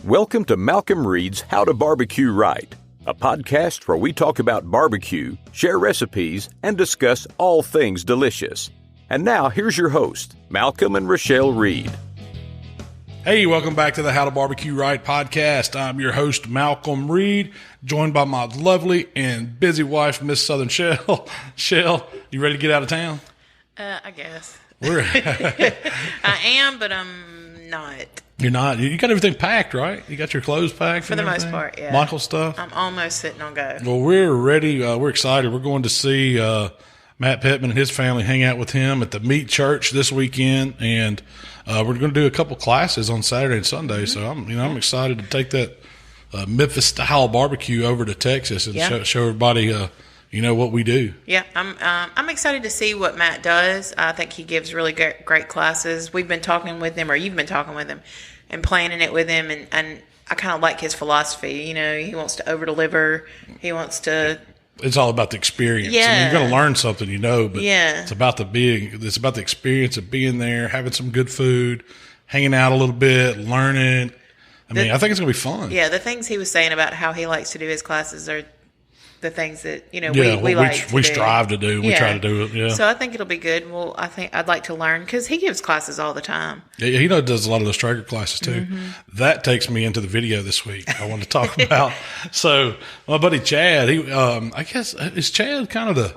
Welcome to Malcom Reed's How to Barbecue Right, a podcast where we talk about barbecue, share recipes, and discuss all things delicious. And now, here's your host, Malcom and Rachelle Reed. Hey, welcome back to the How to Barbecue Right podcast. I'm your host, Malcom Reed, joined by my lovely and busy wife, Miss Southern Shell. Shell, you ready to get out of town? I guess. I am, but I'm not. You're not? You got everything packed, right? You got your clothes packed? For the most part, yeah. Michael's stuff? I'm almost sitting on go. Well, we're ready. We're excited. We're going to see Matt Pittman and his family, hang out with him at the Meat Church this weekend, and we're going to do a couple classes on Saturday and Sunday. Mm-hmm. So I'm excited to take that Memphis style barbecue over to Texas and show everybody what we do. Yeah, I'm excited to see what Matt does. I think he gives really great classes. We've been talking with him, or you've been talking with him, and planning it with him, and I kind of like his philosophy. You know, he wants to over deliver. He wants to. It's all about the experience. Yeah. I mean, you're going to learn something, but yeah. It's about the experience of being there, having some good food, hanging out a little bit, learning. I think it's going to be fun. Yeah, the things he was saying about how he likes to do his classes are the things that, we strive to do. We try to do it. Yeah. So I think it'll be good. Well, I think I'd like to learn because he gives classes all the time. Yeah, he does a lot of those Traeger classes too. Mm-hmm. That takes me into the video this week I want to talk about. So my buddy Chad, I guess, is Chad kind of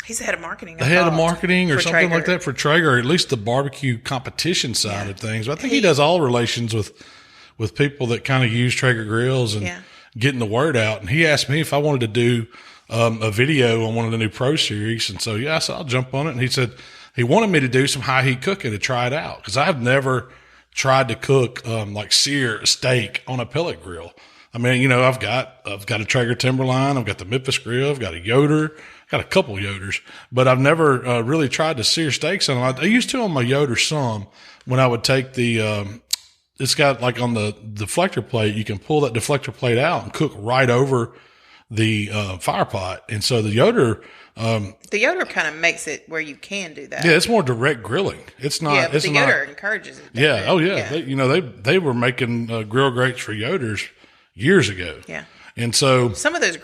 he's the head of marketing. The head of marketing or something Traeger. Like that for Traeger, or at least the barbecue competition side of things. But I think he does all relations with people that kind of use Traeger grills and getting the word out. And he asked me if I wanted to do a video on one of the new Pro Series. And so, I said, I'll jump on it. And he said he wanted me to do some high heat cooking to try it out. Cause I've never tried to cook, sear a steak on a pellet grill. I mean, I've got a Traeger Timberline. I've got the Memphis grill. I've got a Yoder. I've got a couple Yoders, but I've never really tried to sear steaks on them. I used to on my Yoder some when I would take it's got like on the deflector plate, you can pull that deflector plate out and cook right over the fire pot. And so the Yoder kind of makes it where you can do that. Yeah, it's more direct grilling. It's not. Yeah, but the Yoder encourages it. Yeah. Oh yeah. Yeah. They were making grill grates for Yoders years ago. Yeah. And so some of those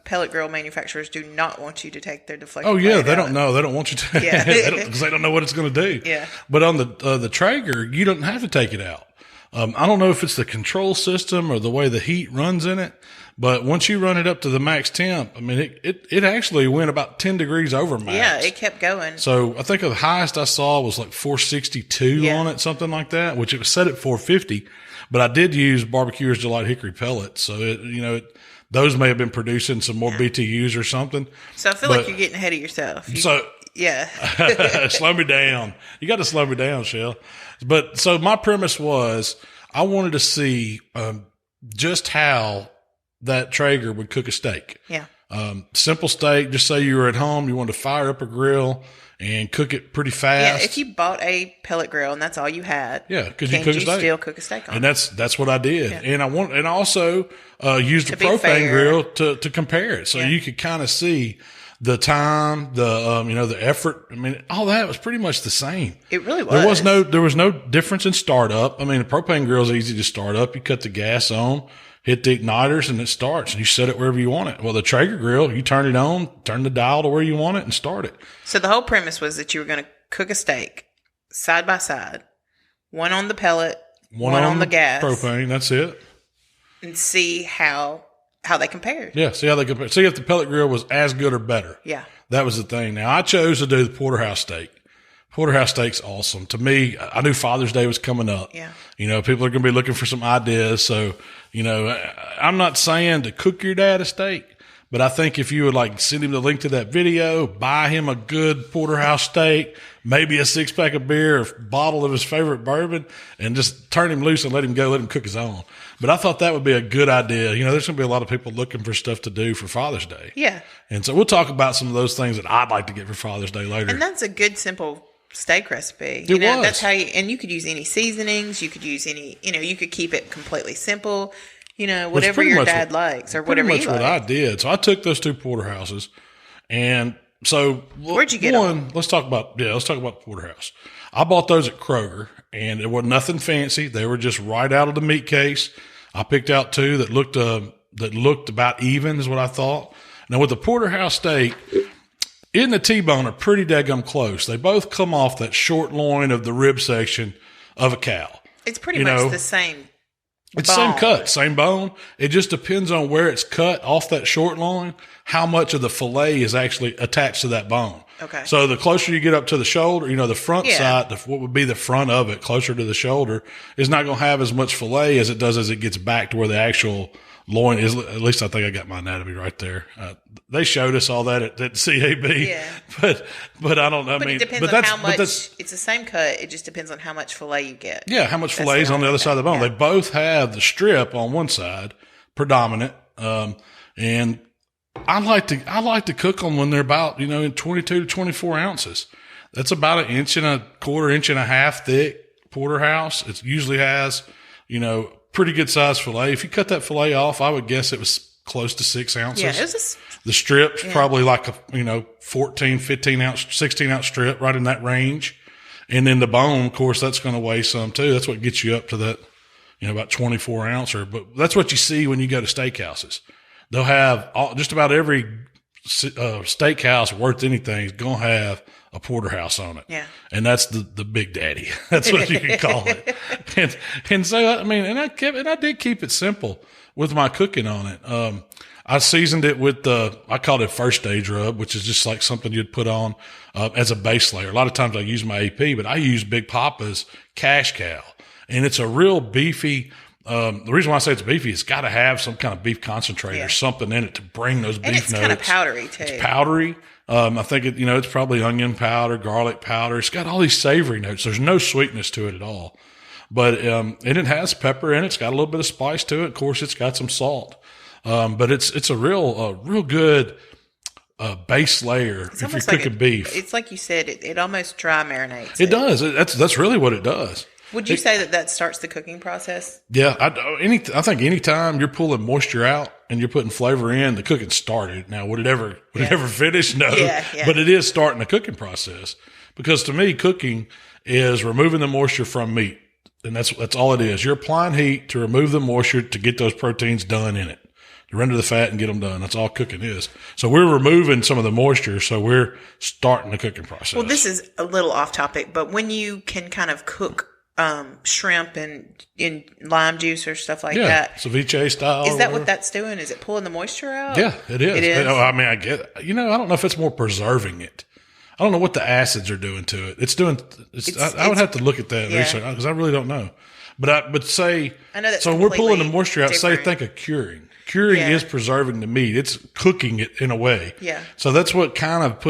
pellet grill manufacturers do not want you to take their deflector. Oh yeah, they out. don't know. They don't want you to. Yeah. Because they don't know what it's going to do. Yeah. But on the Traeger, you don't have to take it out. I don't know if it's the control system or the way the heat runs in it, but once you run it up to the max temp, I mean, it actually went about 10 degrees over max. Yeah, it kept going. So I think the highest I saw was like 462 on it, something like that, which it was set at 450. But I did use Barbecuer's Delight Hickory pellets. So those may have been producing some more BTUs or something. So I feel like you're getting ahead of yourself. Yeah. Slow me down. You got to slow me down, Shell. But so my premise was I wanted to see just how that Traeger would cook a steak. Yeah. Simple steak. Just say you were at home, you wanted to fire up a grill and cook it pretty fast. Yeah, if you bought a pellet grill and that's all you had. Yeah, because you cook a steak. Still cook a steak on it. And that's what I did. Yeah. And I also used a propane grill to compare it. So you could kind of see the time, the effort. I mean, all that was pretty much the same. It really was. There was no difference in startup. I mean, a propane grill is easy to start up. You cut the gas on, hit the igniters, and it starts, and you set it wherever you want it. Well, the Traeger grill, you turn it on, turn the dial to where you want it, and start it. So the whole premise was that you were going to cook a steak side by side, one on the pellet, one on the gas. Propane, that's it. And see how they compared. Yeah, see how they compare. See if the pellet grill was as good or better. Yeah. That was the thing. Now, I chose to do the Porterhouse Steak. Porterhouse Steak's awesome. To me, I knew Father's Day was coming up. Yeah. People are going to be looking for some ideas. So, I'm not saying to cook your dad a steak, but I think if you would send him the link to that video, buy him a good Porterhouse Steak, maybe a 6-pack of beer, a bottle of his favorite bourbon, and just turn him loose and let him go, let him cook his own. But I thought that would be a good idea. There's going to be a lot of people looking for stuff to do for Father's Day. Yeah. And so we'll talk about some of those things that I'd like to get for Father's Day later. And that's a good, simple steak recipe. Was. That's how and you could use any seasonings. You could use any, you could keep it completely simple. Whatever your dad likes or whatever you like. Pretty much what I did. So I took those two porterhouses, and so where'd you get them? Let's talk about Porterhouse. I bought those at Kroger, and it was nothing fancy. They were just right out of the meat case. I picked out two that looked about even, is what I thought. Now with the Porterhouse Steak, it and the T-bone are pretty daggum close. They both come off that short loin of the rib section of a cow. It's pretty much the same. It's the same cut, same bone. It just depends on where it's cut off that short loin, how much of the fillet is actually attached to that bone. Okay. So the closer you get up to the shoulder, the front side, what would be the front of it, closer to the shoulder, is not going to have as much fillet as it does as it gets back to where the actual loin is. At least I think I got my anatomy right there. They showed us all that at CAB. Yeah. But I don't know. But it depends on how much. It's the same cut. It just depends on how much fillet you get. Yeah, how much fillet is on the other side of the bone. Yeah. They both have the strip on one side, predominant, and I like to cook them when they're about, in 22 to 24 ounces. That's about 1.25 inches, 1.5 inches thick Porterhouse. It usually has, pretty good size fillet. If you cut that fillet off, I would guess it was close to 6 ounces. Yeah, the strip's probably like a, 14, 15 ounce, 16 ounce strip, right in that range. And then the bone, of course, that's going to weigh some too. That's what gets you up to that, about 24 ouncer. But that's what you see when you go to steakhouses. They'll have just about every steakhouse worth anything is going to have a Porterhouse on it. Yeah. And that's the big daddy. That's what you can call it. And so, I did keep it simple with my cooking on it. I seasoned it with I called it first stage rub, which is just like something you'd put on, as a base layer. A lot of times I use my AP, but I use Big Papa's Cash Cow, and it's a real beefy. The reason why I say it's beefy, it's got to have some kind of beef concentrate or something in it to bring those beef notes. And it's kind of powdery too. It's powdery. I think it's probably onion powder, garlic powder. It's got all these savory notes. There's no sweetness to it at all. But, and it has pepper in it. It's got a little bit of spice to it. Of course, it's got some salt. But it's a real good, base layer if you're cooking beef. It's like you said, it almost dry marinates. It does. That's really what it does. Would you say that starts the cooking process? Yeah. I think anytime you're pulling moisture out and you're putting flavor in, the cooking started. Now, would it ever finish? No. Yeah. But it is starting the cooking process, because to me, cooking is removing the moisture from meat. And that's all it is. You're applying heat to remove the moisture to get those proteins done in it, to render the fat and get them done. That's all cooking is. So we're removing some of the moisture. So we're starting the cooking process. Well, this is a little off topic, but when you can kind of cook shrimp and in lime juice or stuff like that. Ceviche style. Is that what that's doing? Is it pulling the moisture out? Yeah, it is. It is. I get, I don't know if it's more preserving it. I don't know what the acids are doing to it. I would have to look at that research, because I really don't know. But say, I know so we're pulling the moisture out. Different. Say, think of curing. Curing is preserving the meat. It's cooking it in a way. Yeah. So that's what kind of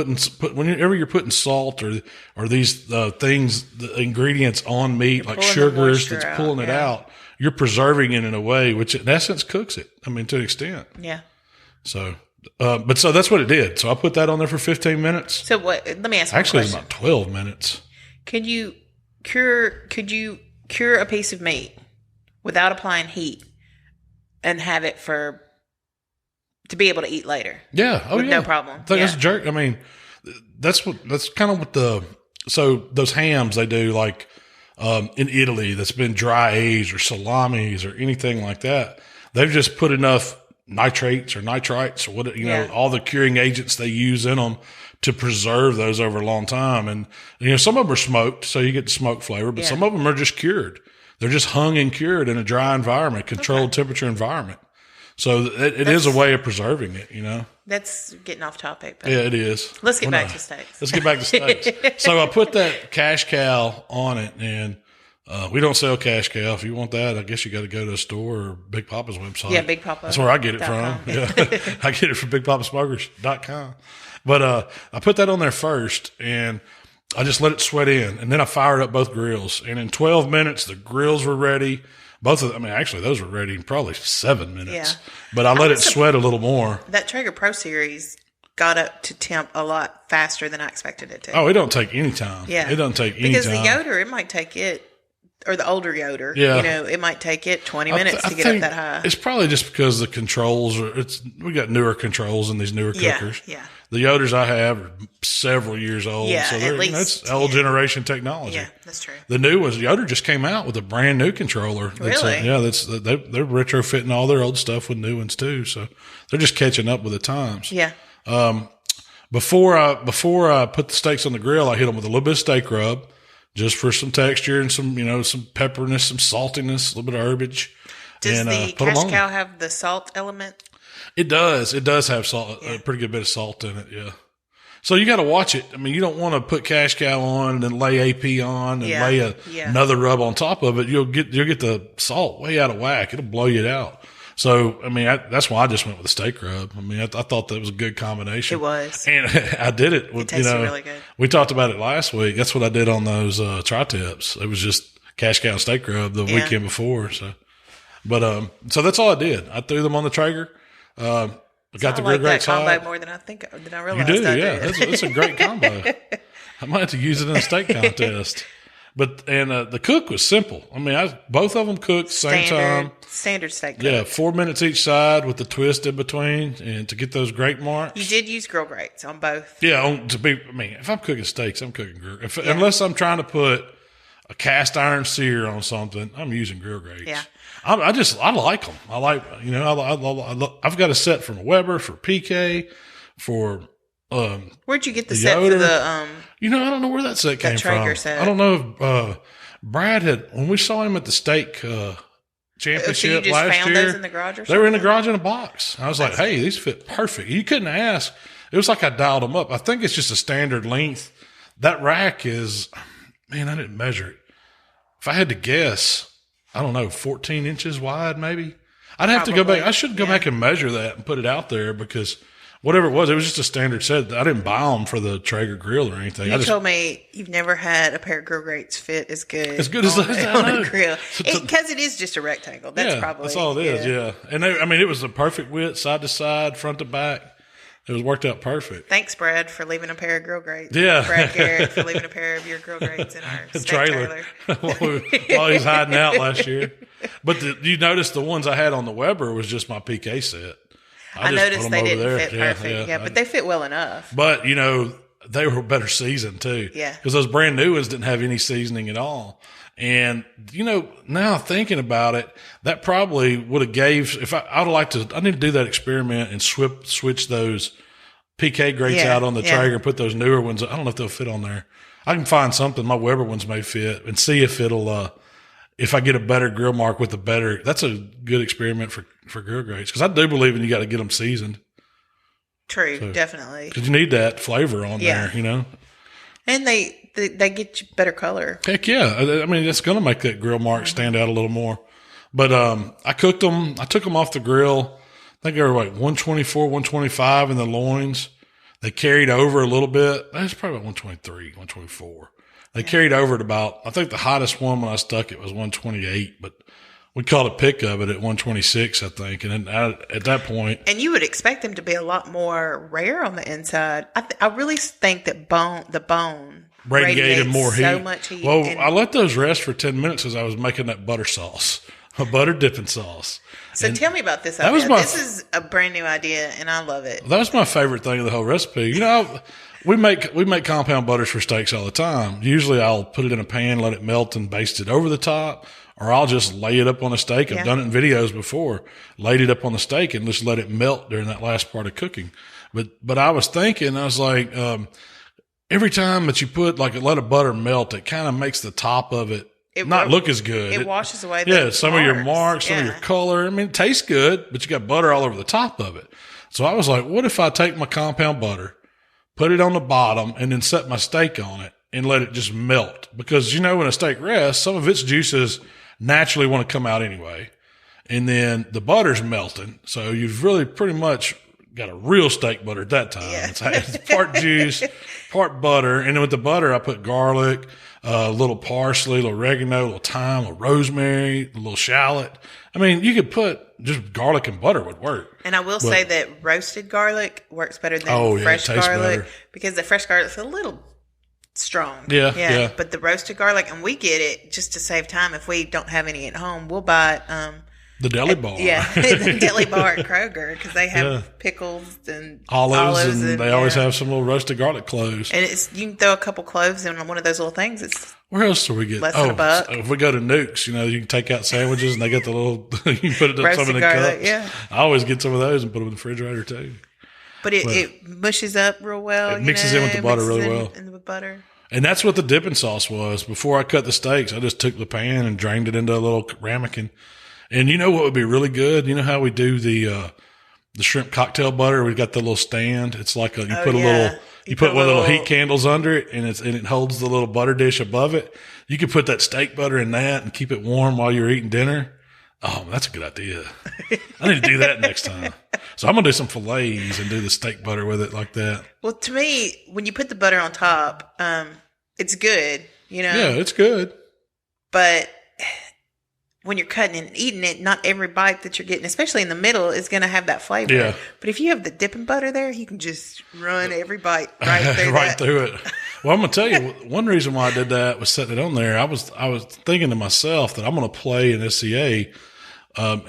whenever you're putting salt or these things, the ingredients on meat, like sugars, that's pulling it out, you're preserving it in a way which in essence cooks it. To an extent. Yeah. So, so that's what it did. So I put that on there for 15 minutes. So let me ask you a question. Actually, it's about 12 minutes. Could you cure a piece of meat without applying heat and have it to be able to eat later? Yeah. Oh, no problem. That's a jerk. That's kind of what so those hams they do, like, in Italy, that's been dry aged, or salamis or anything like that. They've just put enough nitrates or nitrites or what, all the curing agents they use in them to preserve those over a long time. And, some of them are smoked, so you get the smoke flavor, but some of them are just cured. They're just hung and cured in a dry environment, controlled temperature environment. So it is a way of preserving it, That's getting off topic. But yeah, it is. Let's get back to steaks. Let's get back to steaks. So I put that Cash Cow on it, and we don't sell Cash Cow. If you want that, I guess you got to go to a store or Big Papa's website. Yeah, Big Papa. That's where I get it from. Yeah. I get it from BigPapasmokers.com. But I put that on there first, and I just let it sweat in, and then I fired up both grills. And in 12 minutes, the grills were ready. Both of them, actually, those were ready in probably 7 minutes. Yeah. But I let it sweat a little more. That Traeger Pro Series got up to temp a lot faster than I expected it to. Oh, it don't take any time. Yeah. It doesn't take any time. Because the Yoder, it might take it or the older Yoder, it might take it 20 minutes to get up that high. It's probably just because the controls we got newer controls in these newer cookers. Yeah. The Yoders I have are several years old. Yeah, so at least. That's old generation technology. Yeah, that's true. The new ones, Yoder just came out with a brand new controller. Really? They're retrofitting all their old stuff with new ones too. So they're just catching up with the times. Yeah. Before I put the steaks on the grill, I hit them with a little bit of steak rub, just for some texture and some pepperiness, some saltiness, a little bit of herbage. Does the cash cow have the salt element? It does. It does have salt, a pretty good bit of salt in it. Yeah. So you got to watch it. I mean, you don't want to put cash cow on and then lay AP on and lay another rub on top of it. You'll get the salt way out of whack. It'll blow you out. So, I mean, that's why I just went with the steak rub. I mean, I thought that was a good combination. It was. And I did it. It tasted really good. We talked about it last week. That's what I did on those tri-tips. It was just cash cow steak rub the weekend before. So, but, so that's all I did. I threw them on the Traeger. Got the grill grates hot. Combo more than I realized. You do, yeah. It's a great combo. I might have to use it in a steak contest. But the cook was simple. I mean, both of them cooked same time. Standard steak cook. Yeah, 4 minutes each side with the twist in between, and to get those grate marks. You did use grill grates on both. Yeah, if I'm cooking steaks, I'm cooking grill. Unless I'm trying to put a cast iron sear on something, I'm using grill grates. Yeah. I like them. I like, I've got a set from Weber for PK, for where'd you get the set for the I don't know where that set came Traeger from. set. I don't know if Brad when we saw him at the steak championship so you just last found year. Those in the garage or something? They were in the garage in a box. I was like, hey, these fit perfect. You couldn't ask. It was like I dialed them up. I think it's just a standard length. That rack is, man, I didn't measure it. If I had to guess, I don't know, 14 inches wide maybe. I'd have to go back. I should go back and measure that and put it out there because whatever it was just a standard set. I didn't buy them for the Traeger grill or anything. You told me you've never had a pair of grill grates fit as good as that on a grill. Because it is just a rectangle. That's all it is, yeah. And it was the perfect width, side to side, front to back. It was worked out perfect. Thanks, Brad, for leaving a pair of grill grates. Yeah. Brad Garrett for leaving a pair of your grill grates in our trailer. While he's hiding out last year. But you noticed the ones I had on the Weber was just my PK set. I noticed they didn't fit perfect. Yeah, but they fit well enough. But, they were better seasoned too. Yeah. Because those brand new ones didn't have any seasoning at all. And, now thinking about it, that probably would have I need to do that experiment and switch those PK grates out on the Traeger and put those newer ones. I don't know if they'll fit on there. I can find something. My Weber ones may fit and see if it'll, if I get a better grill mark with that's a good experiment for grill grates. Cause I do believe you got to get them seasoned. True. Definitely. Cause you need that flavor on there, And they get you better color. Heck yeah. I mean, it's going to make that grill mark stand out a little more. But I cooked them. I took them off the grill. I think they were like 124, 125 in the loins. They carried over a little bit. That's probably about 123, 124. They carried over at about, I think the hottest one when I stuck it was 128, but we called a pick of it at 126, I think. And then at that point. And you would expect them to be a lot more rare on the inside. I really think that the bone radiated more heat. So much heat. Well, I let those rest for 10 minutes as I was making that butter sauce, a butter dipping sauce. So tell me about this idea. This is a brand new idea, and I love it. That was my favorite thing of the whole recipe. We make compound butters for steaks all the time. Usually I'll put it in a pan, let it melt, and baste it over the top, or I'll just lay it up on a steak. I've done it in videos before. Laid it up on the steak and just let it melt during that last part of cooking. But I was thinking, I was like, every time that you let a butter melt, it kind of makes the top of it not look as good. It washes away some of your marks, some of your color. I mean, it tastes good, but you got butter all over the top of it. So I was like, what if I take my compound butter, put it on the bottom, and then set my steak on it and let it just melt? Because, when a steak rests, some of its juices naturally want to come out anyway. And then the butter's melting. So you've really pretty much got a real steak butter at that time. Yeah. It's part juice, part butter. And then with the butter, I put garlic, a little parsley, a little oregano, a little thyme, a little rosemary, a little shallot. I mean, you could put just garlic and butter would work. And I will say that roasted garlic works better than fresh garlic because the fresh garlic's a little strong. Yeah. But the roasted garlic, and we get it just to save time. If we don't have any at home, we'll buy it. The deli bar. Yeah, the deli bar at Kroger, because they have pickles and olives and they always have some little roasted garlic cloves. And you can throw a couple cloves in one of those little things. It's where else do we get? Less than $1. If we go to Nuke's, you can take out sandwiches and they get the little, you can put it in some of the garlic, cups. Yeah. I always get some of those and put them in the refrigerator too. But it mushes up real well. It mixes in with the butter really well. In the butter. And that's what the dipping sauce was. Before I cut the steaks, I just took the pan and drained it into a little ramekin. And you know what would be really good? You know how we do the shrimp cocktail butter? We got the little stand. It's like you put one of the little heat candles under it, and it holds the little butter dish above it. You could put that steak butter in that and keep it warm while you're eating dinner. Oh, that's a good idea. I need to do that next time. So I'm gonna do some fillets and do the steak butter with it like that. Well, to me, when you put the butter on top, it's good. Yeah, it's good. But when you're cutting and eating it, not every bite that you're getting, especially in the middle, is going to have that flavor. Yeah. But if you have the dipping butter there, you can just run every bite right through through it. Well, I'm going to tell you, one reason why I did that was setting it on there. I was thinking to myself that I'm going to play in SCA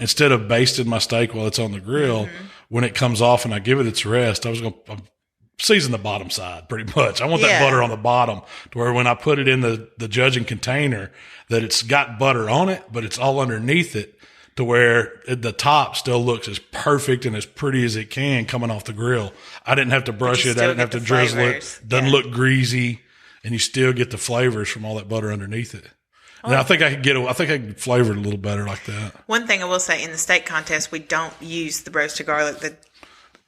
instead of basting my steak while it's on the grill. Mm-hmm. When it comes off and I give it its rest, I was going to season the bottom side pretty much. I want that butter on the bottom to where when I put it in the judging container, that it's got butter on it, but it's all underneath it to where the top still looks as perfect and as pretty as it can coming off the grill. I didn't have to brush it. I didn't have to drizzle it. Doesn't look greasy, and you still get the flavors from all that butter underneath it. And I think I could flavor it a little better like that. One thing I will say, in the steak contest, we don't use the roasted garlic, the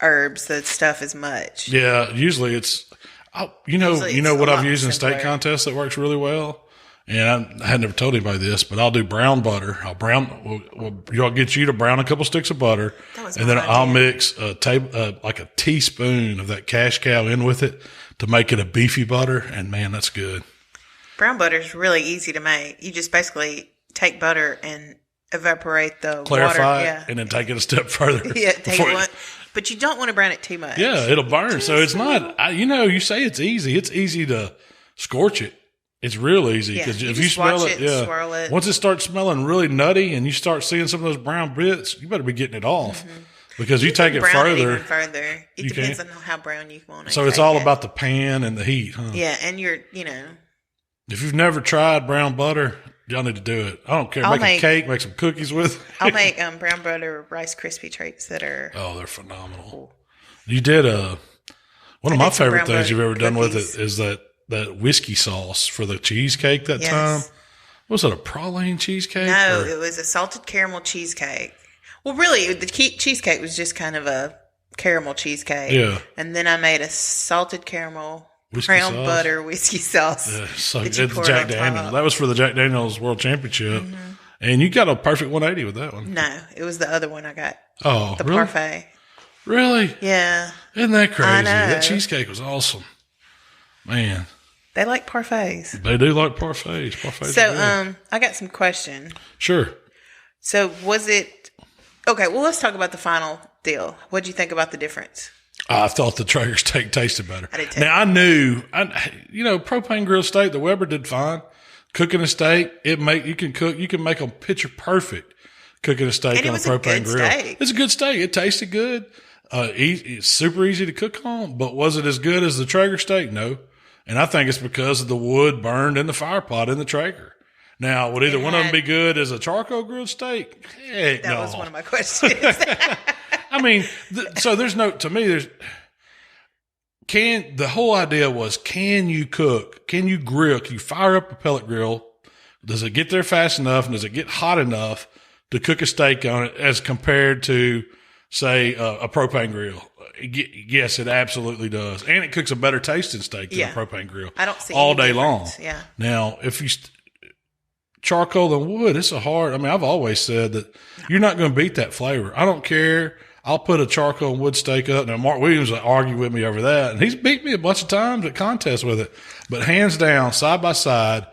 herbs, the stuff as much. Yeah, usually it's, you know what I've used in steak contests that works really well? And I had never told anybody this, but I'll do brown butter. I'll get you to brown a couple sticks of butter, and then I'll mix like a teaspoon of that cash cow in with it to make it a beefy butter. And man, that's good. Brown butter is really easy to make. You just basically take butter and evaporate the clarify water. And then take it a step further. But you don't want to brown it too much. Yeah, it'll burn. So it's not, you say it's easy. It's easy to scorch it. It's real easy because if you smell it, swirl it. Once it starts smelling really nutty and you start seeing some of those brown bits, you better be getting it off because you take it further. It depends on how brown you want it. So it's all about the pan and the heat, huh? Yeah, and if you've never tried brown butter, y'all need to do it. I don't care. Make a cake, make some cookies with it. I'll make brown butter Rice Krispie treats that are. Oh, they're phenomenal. Cool. You did one of my favorite things you've ever done with it is that whiskey sauce for the cheesecake that time. Was it a praline cheesecake? No, it was a salted caramel cheesecake. Well, really, the cheesecake was just kind of a caramel cheesecake. Yeah. And then I made a salted caramel brown butter whiskey sauce. Yeah, so it's Jack Daniels. That was for the Jack Daniels World Championship. Mm-hmm. And you got a perfect 180 with that one. No, it was the other one I got. Oh, the parfait. Really? Yeah. Isn't that crazy? I know. That cheesecake was awesome. Man. They like parfaits. They do like parfaits. So, I got some questions. Sure. So, was it... Okay, well, let's talk about the final deal. What did you think about the difference? I thought the Traeger steak tasted better. I did too. Now, I knew, propane grill steak, the Weber did fine. Cooking a steak, you can make them picture perfect cooking a steak on a propane grill. Steak. It's a good steak. It tasted good. It's super easy to cook on, but was it as good as the Traeger steak? No. And I think it's because of the wood burned in the fire pot in the Traeger. Now, would either one of them be good as a charcoal grilled steak? Heck, that was one of my questions. I mean, the whole idea was, can you cook? Can you grill? Can you fire up a pellet grill? Does it get there fast enough? And does it get hot enough to cook a steak on it as compared to, say, a propane grill? Yes, it absolutely does. And it cooks a better tasting steak than a propane grill. I don't see all day long. Yeah. Now, if you charcoal and wood, it's I've always said that you're not going to beat that flavor. I don't care. I'll put a charcoal and wood steak up. Now, Mark Williams will argue with me over that, and he's beat me a bunch of times at contests with it. But hands down, side by side,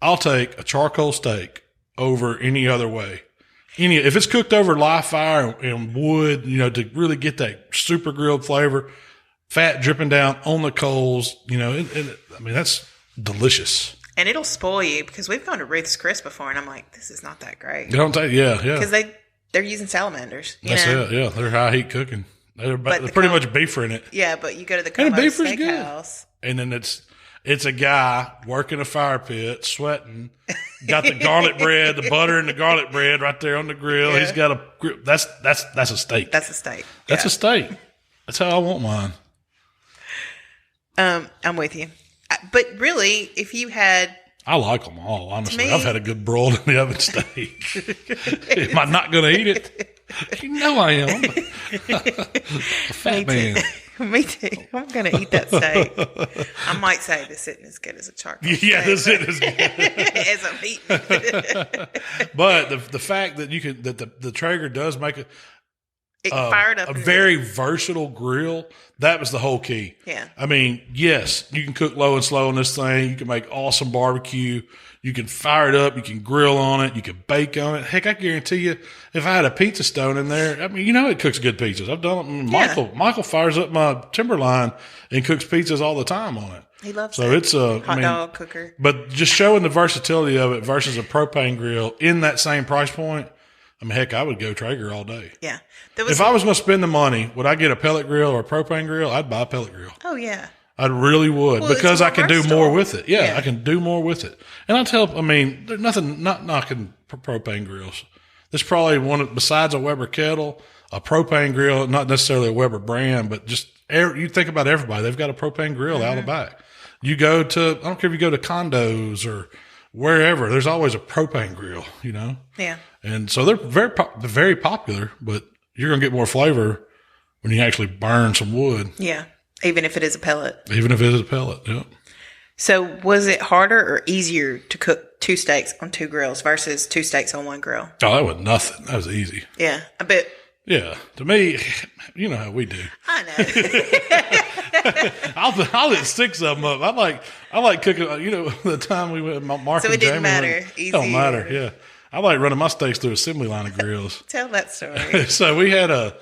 I'll take a charcoal steak over any other way. If it's cooked over live fire and wood, to really get that super grilled flavor, fat dripping down on the coals, that's delicious. And it'll spoil you because we've gone to Ruth's Chris before, and I'm like, this is not that great. You don't take, yeah. Because they're using salamanders. That's it, yeah. They're high heat cooking. They're pretty much beefer in it. Yeah, but you go to the Pellet Steakhouse. And then it's a guy working a fire pit, sweating, got the garlic bread, the butter and the garlic bread right there on the grill. Yeah. He's got a grill. That's a steak. That's a steak. That's a steak. That's how I want mine. I'm with you. But really, if you had... I like them all, honestly. I've had a good broiled in the oven steak. Am I not going to eat it? You know I am. A fat man. Me too. I'm going to eat that steak. I might say this isn't as good as a charcoal steak. Yeah, this isn't as good. As I'm eating it. But the fact that the Traeger does make it fired up a very versatile grill, that was the whole key. Yeah. I mean, yes, you can cook low and slow on this thing. You can make awesome barbecue. You can fire it up. You can grill on it. You can bake on it. Heck, I guarantee you, if I had a pizza stone in there, I mean, it cooks good pizzas. I've done it. Michael fires up my Timberline and cooks pizzas all the time on it. He loves it. So it's a hot dog cooker. But just showing the versatility of it versus a propane grill in that same price point, I mean, heck, I would go Traeger all day. Yeah. If I was going to spend the money, would I get a pellet grill or a propane grill? I'd buy a pellet grill. Oh, yeah. I really would because I can do more with it. Yeah, I can do more with it. And there's nothing, not knocking propane grills. There's probably besides a Weber kettle, a propane grill, not necessarily a Weber brand, but just, you think about everybody. They've got a propane grill out the back. I don't care if you go to condos or wherever, there's always a propane grill, Yeah. And so they're very popular, but you're going to get more flavor when you actually burn some wood. Yeah. Even if it is a pellet. Yeah. So was it harder or easier to cook 2 steaks on 2 grills versus 2 steaks on 1 grill? Oh, that was nothing. That was easy. Yeah, I bet. Yeah. To me, you know how we do. I know. I'll let 6 of them up. I like cooking, the time we went, Mark so and it didn't Jamie matter. It don't matter, yeah. I like running my steaks through assembly line of grills. Tell that story. So we had a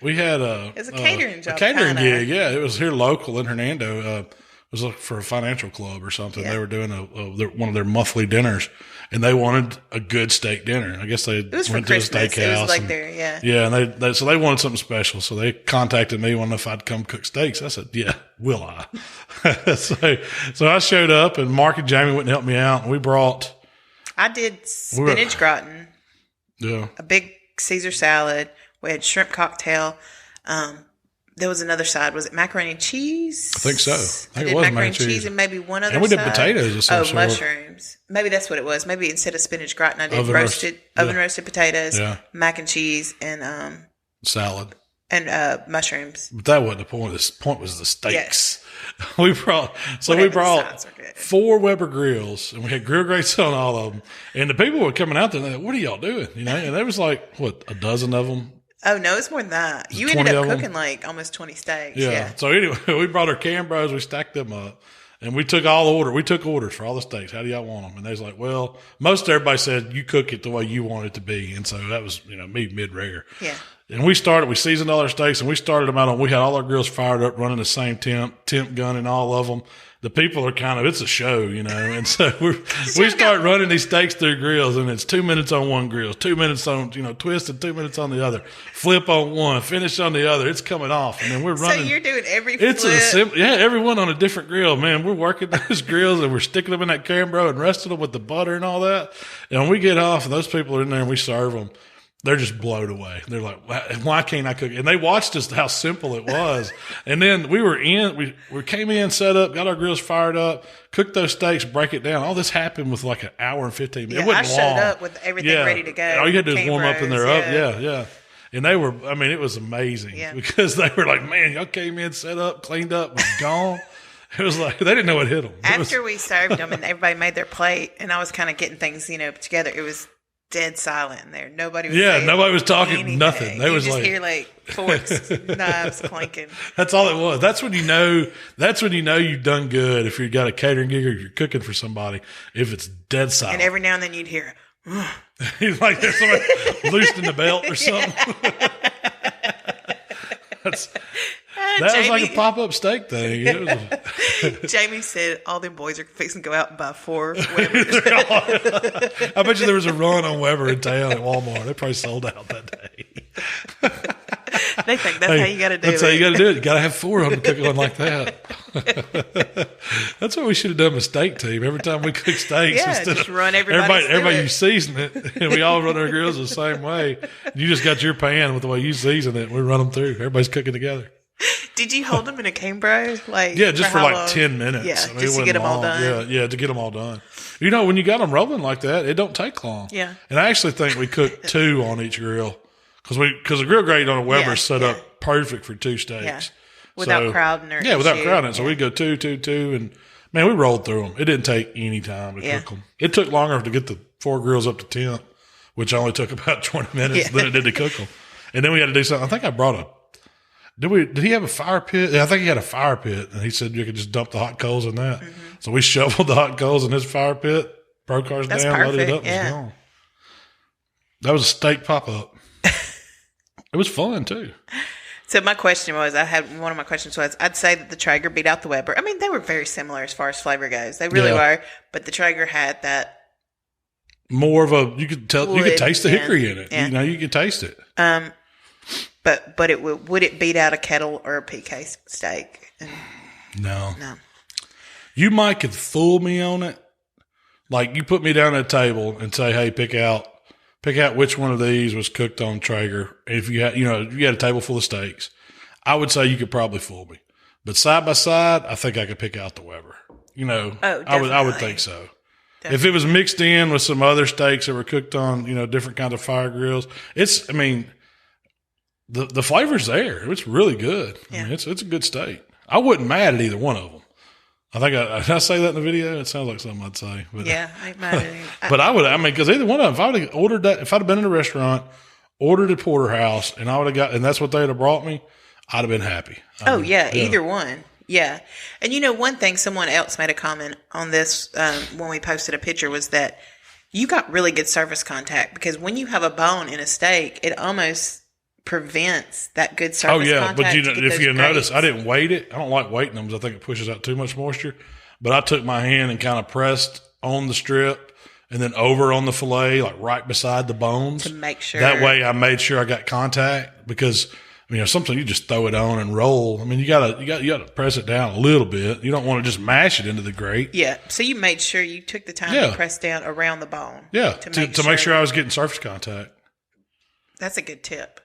it was a catering job. A catering gig, yeah. It was here local in Hernando. It was for a financial club or something. Yeah. They were doing one of their monthly dinners, and they wanted a good steak dinner. I guess they went to a steakhouse. It was like there, yeah. Yeah, and so they wanted something special. So they contacted me, wanted if I'd come cook steaks. I said, yeah, will I? so I showed up, and Mark and Jamie went and helped me out, and I did spinach gratin. Yeah. A big Caesar salad. We had shrimp cocktail. There was another side. Was it macaroni and cheese? I think so. I think it was macaroni and cheese and maybe one other side. And we did potatoes or something. Mushrooms. Maybe that's what it was. Maybe instead of spinach gratin, I did oven roasted potatoes, mac and cheese, and salad. And mushrooms. But that wasn't the point. The point was the steaks. Yes. We brought 4 Weber grills, and we had grill grates on all of them. And the people were coming out there, and they're like, what are y'all doing? And there was a dozen of them. Oh, no, it's more than that. You ended up cooking almost 20 steaks. Yeah. So anyway, we brought our Cambros, we stacked them up, and we took orders for all the steaks. How do y'all want them? And they was like, well, most everybody said you cook it the way you want it to be. And so that was, me mid-rare. Yeah. And we seasoned all our steaks, and we started them out we had all our grills fired up, running the same temp gun in all of them. The people are it's a show, and so we start running these steaks through grills, and it's 2 minutes on one grill, 2 minutes on, twist, and 2 minutes on the other, flip on one, finish on the other. It's coming off, and then we're running. So you're doing every flip. Everyone on a different grill, man. We're working those grills, and we're sticking them in that Cambro and resting them with the butter and all that. And when we get off, and those people are in there, and we serve them, they're just blown away. They're like, why can't I cook? And they watched us how simple it was. And then we came in, set up, got our grills fired up, cooked those steaks, break it down. All this happened with an hour and 15 minutes. Yeah, I showed up with everything ready to go. All you had to do is warm up in their oven. Yeah. And they were, it was amazing because they were like, man, y'all came in, set up, cleaned up, was gone. It was like, they didn't know what hit them. After we served them and everybody made their plate and I was kind of getting things, together, it was dead silent in there. Nobody was talking anything. Nothing. They was just hear forks, knives clanking. That's all it was. That's when you know you've done good if you've got a catering gig or you're cooking for somebody, if it's dead silent. And every now and then you'd hear he's like there's somebody loosened the belt or something. That was like a pop-up steak thing. Jamie said all them boys are fixing to go out and buy 4 Webbers. I bet you there was a run on Weber in town at Walmart. They probably sold out that day. They think that's how you got to do it. That's how you got to do it. You got to have 4 of them to cook one like that. That's what we should have done with steak team. Every time we cook steaks, just run everybody you season it, and we all run our grills the same way. You just got your pan with the way you season it. We run them through. Everybody's cooking together. Did you hold them in a cane, bro? Just for like 10 minutes. Yeah, just to get them all done. Yeah, to get them all done. You know, when you got them rolling like that, it don't take long. Yeah. And I actually think we cooked 2 on each grill because the grill grate on a Weber is set up perfect for 2 steaks. Yeah. Without crowding or without crowding. So we go 2, 2, 2, and man, we rolled through them. It didn't take any time to cook them. It took longer to get the 4 grills up to temp, which only took about 20 minutes than it did to cook them. And then we had to do something. I think I brought did he have a fire pit? Yeah, I think he had a fire pit, and he said you could just dump the hot coals in that. Mm-hmm. So we shoveled the hot coals in his fire pit, pro cars down, loaded it up, and was gone. That was a steak pop-up. It was fun, too. So my question was, one of my questions was, I'd say that the Traeger beat out the Weber. I mean, they were very similar as far as flavor goes. They really were, but the Traeger had that more of a, you could taste the hickory in it. Yeah. You know, you could taste it. But it would it beat out a kettle or a PK steak? No. You might could fool me on it. Like you put me down at a table and say, "Hey, pick out which one of these was cooked on Traeger." And if you had, you had a table full of steaks, I would say you could probably fool me. But side by side, I think I could pick out the Weber. I would think so. Definitely. If it was mixed in with some other steaks that were cooked on, different kinds of fire grills, the flavor's there. It's really good. Yeah. I mean, it's a good steak. I wasn't mad at either one of them. I think did I say that in the video? It sounds like something I'd say. But, yeah, I ain't mad at him. But I would, because either one of them, if I would have ordered that, if I'd have been in a restaurant, ordered at Porterhouse, and I would have got, and that's what they'd have brought me, I'd have been happy. Either one. Yeah. And one thing, someone else made a comment on this when we posted a picture was that you got really good surface contact because when you have a bone in a steak, it almost prevents that good surface contact. But if you notice, I didn't weight it. I don't like weighting them because I think it pushes out too much moisture. But I took my hand and kind of pressed on the strip and then over on the fillet, like right beside the bones. To make sure. That way I made sure I got contact because, sometimes you just throw it on and roll. I mean, you gotta press it down a little bit. You don't want to just mash it into the grate. Yeah. So you made sure you took the time to press down around the bone. Yeah. To make sure I was getting surface contact. That's a good tip.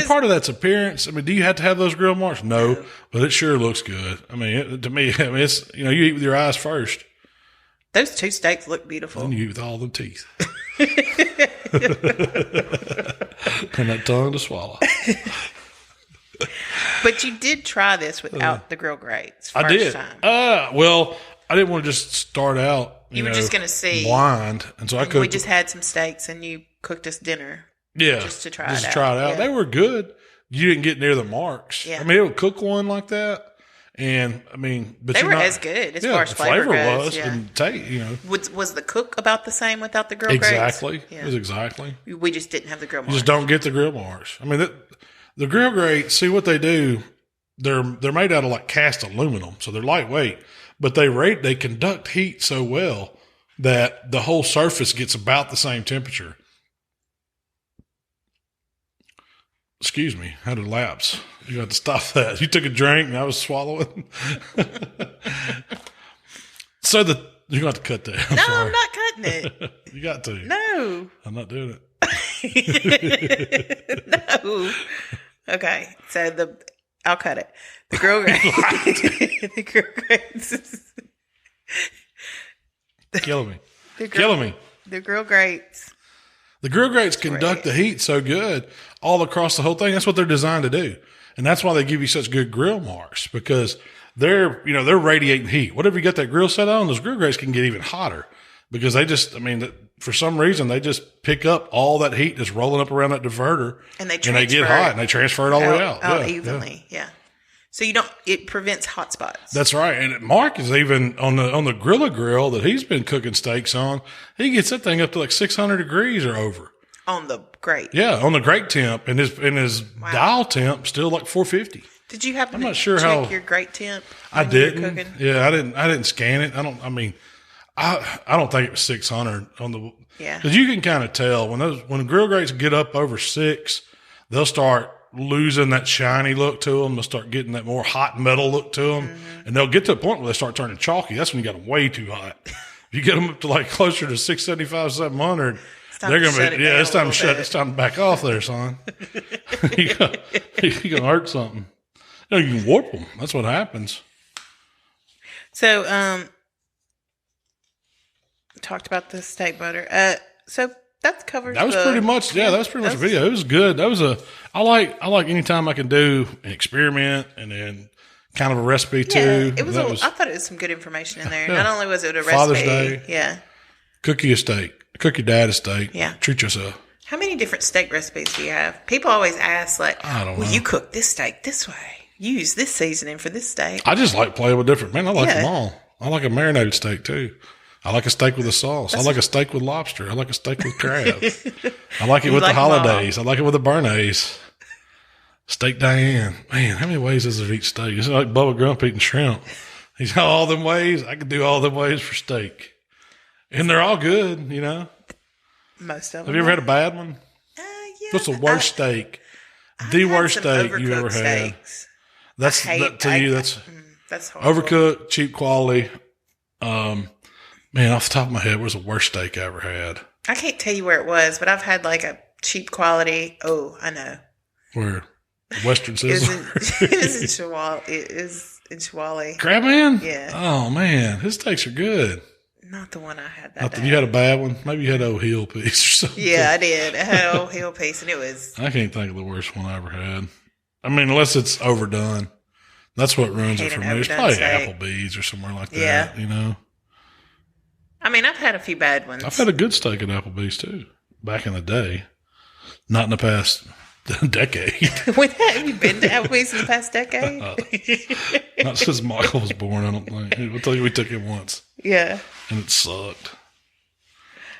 Part of that's appearance. Do you have to have those grill marks? No, but it sure looks good. To me, it's, you eat with your eyes first. Those 2 steaks look beautiful. And you eat with all the teeth. And that tongue to swallow. But you did try this without the grill grates. I did. Time. Well, I didn't want to just start out. You were just going to see blind, and so I cooked. We just had some steaks, and you cooked us dinner. Yeah, just to try it out. Yeah. They were good. You didn't get near the marks. Yeah. It would cook one like that, and but they were as good as far as flavor goes. Was, and taste. Was the cook about the same without the grill exactly. grates? It was exactly. We just didn't have the grill marks. You just don't get the grill marks. The grill grates. See what they do. They're made out of like cast aluminum, so they're lightweight, but they conduct heat so well that the whole surface gets about the same temperature. Excuse me, I had a lapse. You got to stop that. You took a drink and I was swallowing. So you're going to have to cut that. I'm not cutting it. You got to. No. I'm not doing it. No. Okay. So I'll cut it. The grill grates. The grill grates. Killing me. Killing me. The grill grates. The grill grates conduct the heat so good all across the whole thing. That's what they're designed to do. And that's why they give you such good grill marks because they're radiating heat. Whatever you got that grill set on, those grill grates can get even hotter because they just, for some reason, they just pick up all that heat that's rolling up around that diverter and they get hot and they transfer it all the way out. Evenly. Yeah. So it prevents hot spots. That's right. And Mark is even on the Grilla grill that he's been cooking steaks on. He gets that thing up to like 600 degrees or over. On the grate. Yeah. On the grate temp and his dial temp still like 450. Did you happen I'm to not sure check how your grate temp? I when you were didn't. cooking? Yeah, I didn't scan it. I don't think it was 600 on the. Yeah. Because you can kind of tell when grill grates get up over 6, they'll start losing that shiny look to them. They'll start getting that more hot metal look to them, and they'll get to a point where they start turning chalky. That's when you got them way too hot. If you get them up to like closer to 675, 700, they're going to be it's time to shut. It's time to back off there, son. You're going to hurt something. You can warp them. That's what happens. So, talked about the steak butter. So that covers. That was pretty much a video. It was good. I like anytime I can do an experiment and then kind of a recipe too. It was. I thought it was some good information in there. Yeah. Not only was it a recipe, Father's Day. Yeah. Cook you a steak. Cook your dad a steak. Yeah. Treat yourself. How many different steak recipes do you have? People always ask, like, I don't know. You cook this steak this way. You use this seasoning for this steak. I just like playing with different. Man, I like them all. I like a marinated steak too. I like a steak with a sauce. I like a steak with lobster. I like a steak with crab. I like it with the holidays. I like it with the béarnaise. Steak Diane. Man, how many ways is there to eat steak? It's like Bubba Grump eating shrimp. He's got all them ways. I could do all them ways for steak. And they're all good, you know. Most of them. Have you ever had a bad one? Yeah. What's the worst steak? The worst steak you've ever had. That's that's horrible. Overcooked, cheap quality. Man, off the top of my head, where's the worst steak I ever had? I can't tell you where it was, but I've had like a cheap quality. Oh, I know. Where? Western Sizzler? It is in Chwally. Crabman? Yeah. Oh, man. His steaks are good. Not the one I had that day. You had a bad one? Maybe you had old heel piece or something. Yeah, I did. I had old heel piece, and it was... I can't think of the worst one I ever had. I mean, unless it's overdone. That's what ruins it for me. It's probably Applebee's or somewhere like that, you know? I mean, I've had a few bad ones. I've had a good steak at Applebee's, too, back in the day. Not in the past decade. Have you been to Applebee's in the past decade? Not since Michael was born, I don't think. I'll tell you, we took him once. Yeah. And it sucked.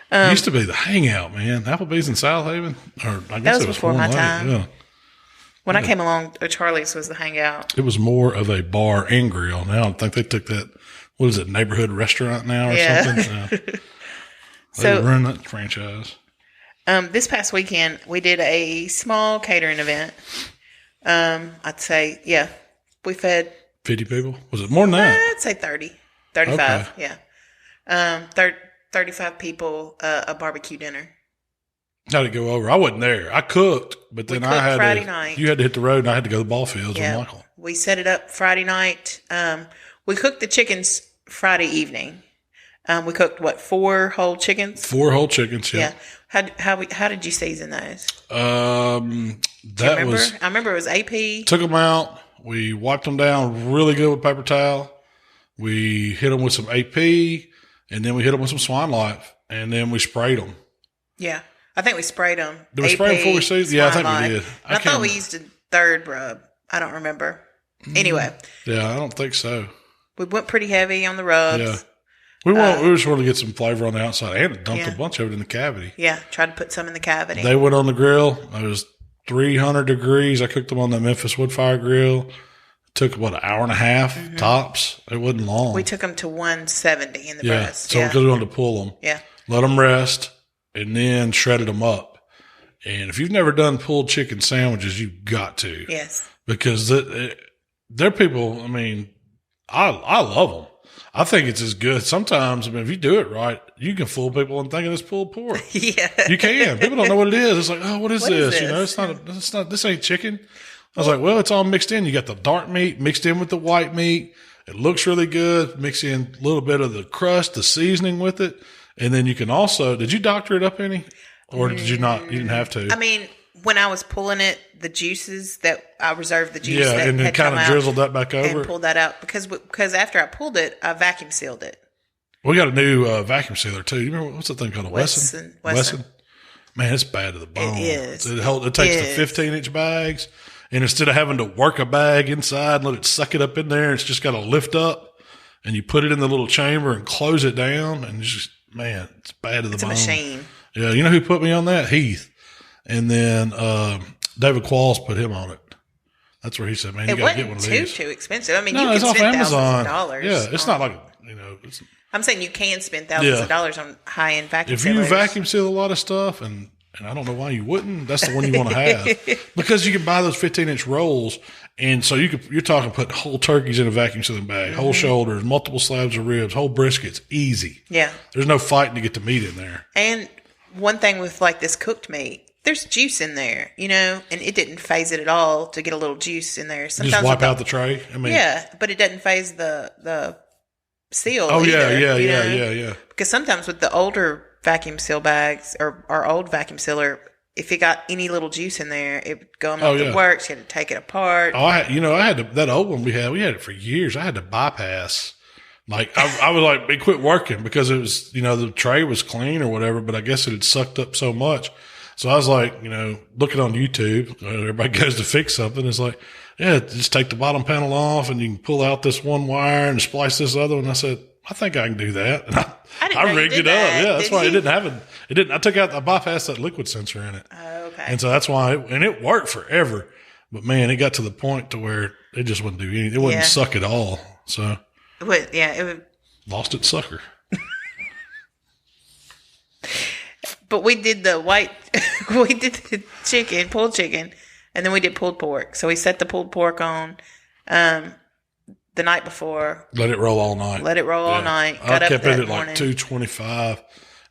It used to be the hangout, man. Applebee's in South Haven. Or I guess that was before my time. Yeah. When I came along, Charlie's was the hangout. It was more of a bar and grill. Now I think they took that, what is it, neighborhood restaurant now or something? They run that franchise. This past weekend, we did a small catering event. I'd say, we fed 50 people. Was it more than that? I'd say 30, 35. Okay. Yeah. 35 people, a barbecue dinner. How'd it go over? I wasn't there. I cooked, but then I had Friday night. You had to hit the road, and I had to go to the ball fields with Michael. We set it up Friday night. We cooked the chickens Friday evening. We cooked 4 whole chickens? 4 whole chickens, yeah. How did you season those? I remember it was AP. Took them out. We wiped them down really good with paper towel. We hit them with some AP, and then we hit them with some Swine Life, and then we sprayed them. Yeah. I think we sprayed them. Did we spray them before we seasoned? Yeah, I think we did. I thought we used a third rub. I don't remember. Anyway. Yeah, I don't think so. We went pretty heavy on the rubs. Yeah. We just wanted to get some flavor on the outside and dumped a bunch of it in the cavity. Yeah, tried to put some in the cavity. They went on the grill. It was 300 degrees. I cooked them on the Memphis wood fire grill. It took, an hour and a half tops? It wasn't long. We took them to 170 in the breast. So because we wanted to pull them. Yeah. Let them rest. And then shredded them up. And if you've never done pulled chicken sandwiches, you've got to. Yes. Because they're people, I mean, I love them. I think it's as good. Sometimes, I mean, if you do it right, you can fool people into thinking it's pulled pork. Yeah. You can. People don't know what it is. It's like, oh, what is this? You know, it's not, this ain't chicken. I was like, well, it's all mixed in. You got the dark meat mixed in with the white meat. It looks really good. Mix in a little bit of the crust, the seasoning with it. And then you can also, did you doctor it up any? Or did you not? You didn't have to. I mean, when I was pulling it, the juices that I reserved the juice that and then kind of drizzled that back over. And pulled that out because after I pulled it, I vacuum sealed it. We got a new vacuum sealer too. You remember what's that thing called? A Wesson? Man, it's bad to the bone. It is. It takes the 15-inch bags, and instead of having to work a bag inside and let it suck it up in there, it's just got to lift up, and you put it in the little chamber and close it down, and it's just. Man, it's bad to the bone. It's a machine. Yeah, you know who put me on that? Heath. And then David Qualls put him on it. That's where he said, man, you got to get one of these. It wasn't too expensive. I mean, no, you can spend thousands of dollars. Yeah, it's not like, I'm saying you can spend thousands of dollars on high-end vacuum sealers. If you vacuum seal a lot of stuff, and I don't know why you wouldn't, that's the one you want to have. Because you can buy those 15-inch rolls, and so you're talking putting whole turkeys in a vacuum sealing bag, whole shoulders, multiple slabs of ribs, whole briskets, easy. Yeah. There's no fighting to get the meat in there. And one thing with like this cooked meat, there's juice in there, and it didn't phase it at all to get a little juice in there. Sometimes just wipe out the tray. But it doesn't phase the seal. Oh either, yeah. Because sometimes with the older vacuum seal bags or our old vacuum sealer, if it got any little juice in there, it would go off the works. You had to take it apart. Oh, I had that old one we had it for years. I had to bypass. Like I was like, it quit working because it was, the tray was clean or whatever, but I guess it had sucked up so much. So I was like, looking on YouTube, everybody goes to fix something. It's like, yeah, just take the bottom panel off and you can pull out this one wire and splice this other one. I said, I think I can do that. And I rigged it up. Yeah, that's why it didn't have it. It didn't. I bypassed that liquid sensor in it. Oh, okay. And so that's why, it worked forever. But man, it got to the point to where it just wouldn't do anything. It wouldn't suck at all. So it would. Lost its sucker. But we did the pulled chicken, and then we did pulled pork. So we set the pulled pork on the night before. Let it roll all night. All night. I kept it at like 225.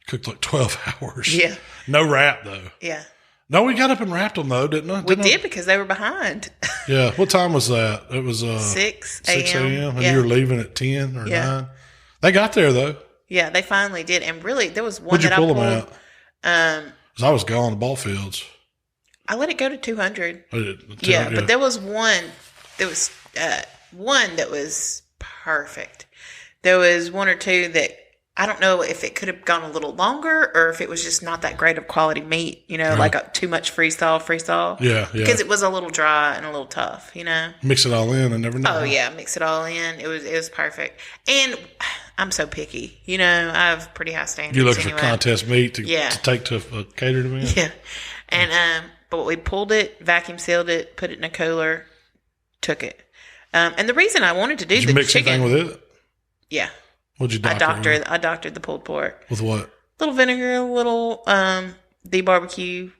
Cooked like 12 hours. Yeah. No wrap, though. Yeah. No, we got up and wrapped them, though, didn't we? We did because they were behind. Yeah. What time was that? It was 6 a.m. And you were leaving at 10 or 9. They got there, though. Yeah, they finally did. And really, there was one What'd that you pull I pulled. them out? Because I was gone the ball fields. I let it go to 200. Yeah, but there was one. There was one that was perfect. There was one or two that I don't know if it could have gone a little longer or if it was just not that great of quality meat. Like too much freeze thaw. Yeah. Because it was a little dry and a little tough. Mix it all in and never know. Oh yeah, mix it all in. It was perfect. And I'm so picky. I have pretty high standards. You looking for contest meat to take to a catered event? Yeah. And but we pulled it, vacuum sealed it, put it in a cooler, took it. And the reason I wanted to do Did you mix anything with it? Yeah. What'd you doctor? I doctored the pulled pork. With what? A little vinegar, a little the barbecue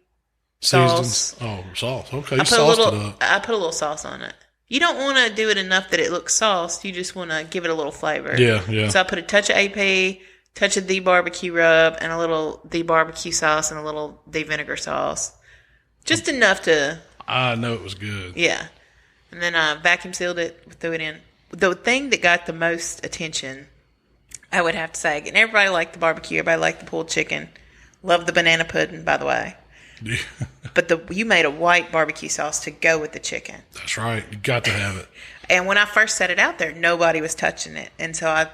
sauce. Oh, sauce. Okay, you sauced it up. I put a little sauce on it. You don't want to do it enough that it looks sauced. You just want to give it a little flavor. Yeah. So I put a touch of AP, touch of the barbecue rub, and a little the barbecue sauce and a little the vinegar sauce. Just enough to... I know it was good. Yeah. And then I vacuum sealed it, threw it in. The thing that got the most attention, I would have to say, and everybody liked the barbecue, everybody liked the pulled chicken. Love the banana pudding, by the way. Yeah. But you made a white barbecue sauce to go with the chicken. That's right. You got to have it. And when I first set it out there, nobody was touching it. And so I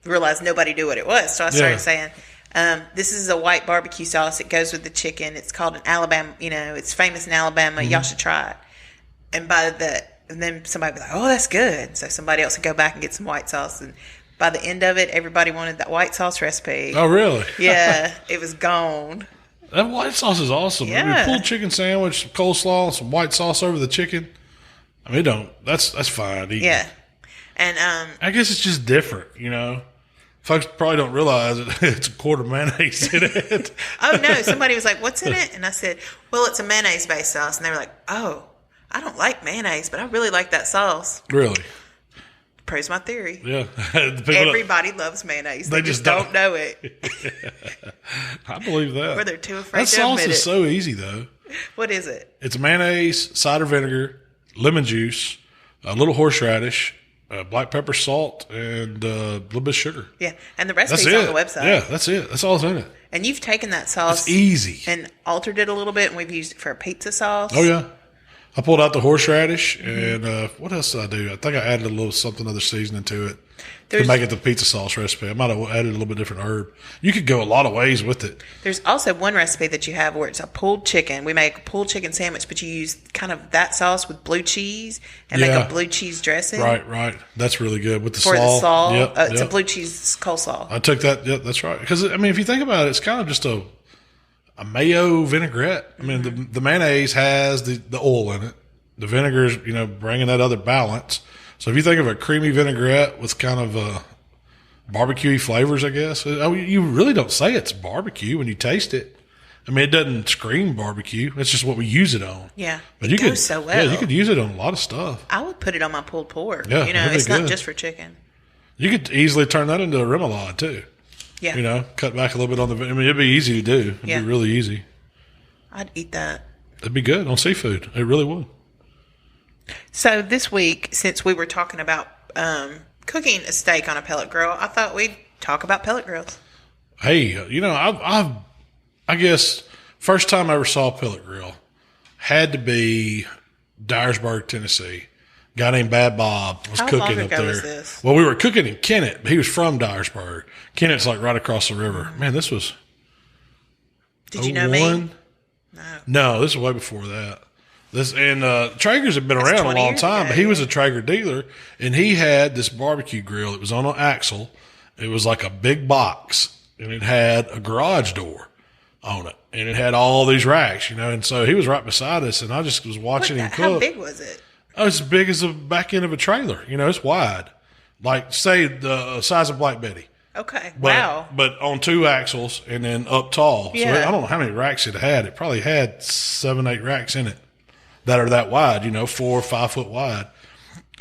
realized nobody knew what it was. So I started saying, this is a white barbecue sauce. It goes with the chicken. It's called an Alabama, it's famous in Alabama. Mm-hmm. Y'all should try it. And and then somebody would be like, oh, that's good. So somebody else would go back and get some white sauce. And by the end of it, everybody wanted that white sauce recipe. Oh, really? Yeah. It was gone. That white sauce is awesome. Yeah. I mean, pulled chicken sandwich, some coleslaw, some white sauce over the chicken. I mean, that's fine. Yeah. And I guess it's just different, Folks probably don't realize it's a quart of mayonnaise in it. Oh, no. Somebody was like, what's in it? And I said, well, it's a mayonnaise-based sauce. And they were like, oh, I don't like mayonnaise, but I really like that sauce. Really? Proves my theory. Yeah. Everybody loves mayonnaise. They just don't know it. I believe that. Or they're too afraid to admit it. That sauce is so easy, though. What is it? It's mayonnaise, cider vinegar, lemon juice, a little horseradish, black pepper, salt, and a little bit of sugar. Yeah, and the recipe's on the website. Yeah, that's it. That's all that's in it. And you've taken that sauce. It's easy. And altered it a little bit, and we've used it for a pizza sauce. Oh, yeah. I pulled out the horseradish, and what else did I do? I think I added a little something other seasoning to it to make it the pizza sauce recipe. I might have added a little bit different herb. You could go a lot of ways with it. There's also one recipe that you have where it's a pulled chicken. We make a pulled chicken sandwich, but you use kind of that sauce with blue cheese and make a blue cheese dressing. Right. That's really good with the slaw. For the slaw. Yep, it's a blue cheese coleslaw. I took that. Yep, that's right. Because, I mean, if you think about it, it's kind of just a mayo vinaigrette. I mean, the mayonnaise has the oil in it. the vinegar's, bringing that other balance. So if you think of a creamy vinaigrette with kind of barbecue flavors, I guess, you really don't say it's barbecue when you taste it. I mean, it doesn't scream barbecue. It's just what we use it on. Yeah. But it goes so well. Yeah, you could use it on a lot of stuff. I would put it on my pulled pork. Yeah, it's not just for chicken. You could easily turn that into a remoulade, too. Yeah. Cut back a little bit on the... I mean, it'd be easy to do. It'd be really easy. I'd eat that. It'd be good on seafood. It really would. So this week, since we were talking about cooking a steak on a pellet grill, I thought we'd talk about pellet grills. Hey, I guess first time I ever saw a pellet grill had to be Dyersburg, Tennessee. A guy named Bad Bob was cooking up there. How long ago was this? Well, we were cooking in Kennett, but he was from Dyersburg. Kennett's like right across the river. Man, this was... Did you know me? No, this was way before that. Traeger's had been around a long time, but he was a Traeger dealer, and he had this barbecue grill. It was on an axle. It was like a big box, and it had a garage door on it, and it had all these racks, and so he was right beside us, and I just was watching him cook. How big was it? Oh, it's as big as the back end of a trailer. It's wide, like say the size of Black Betty. Okay. Wow. But on 2 axles and then up tall. Yeah. So I don't know how many racks it had. It probably had 7, 8 racks in it that are that wide, 4 or 5 foot wide.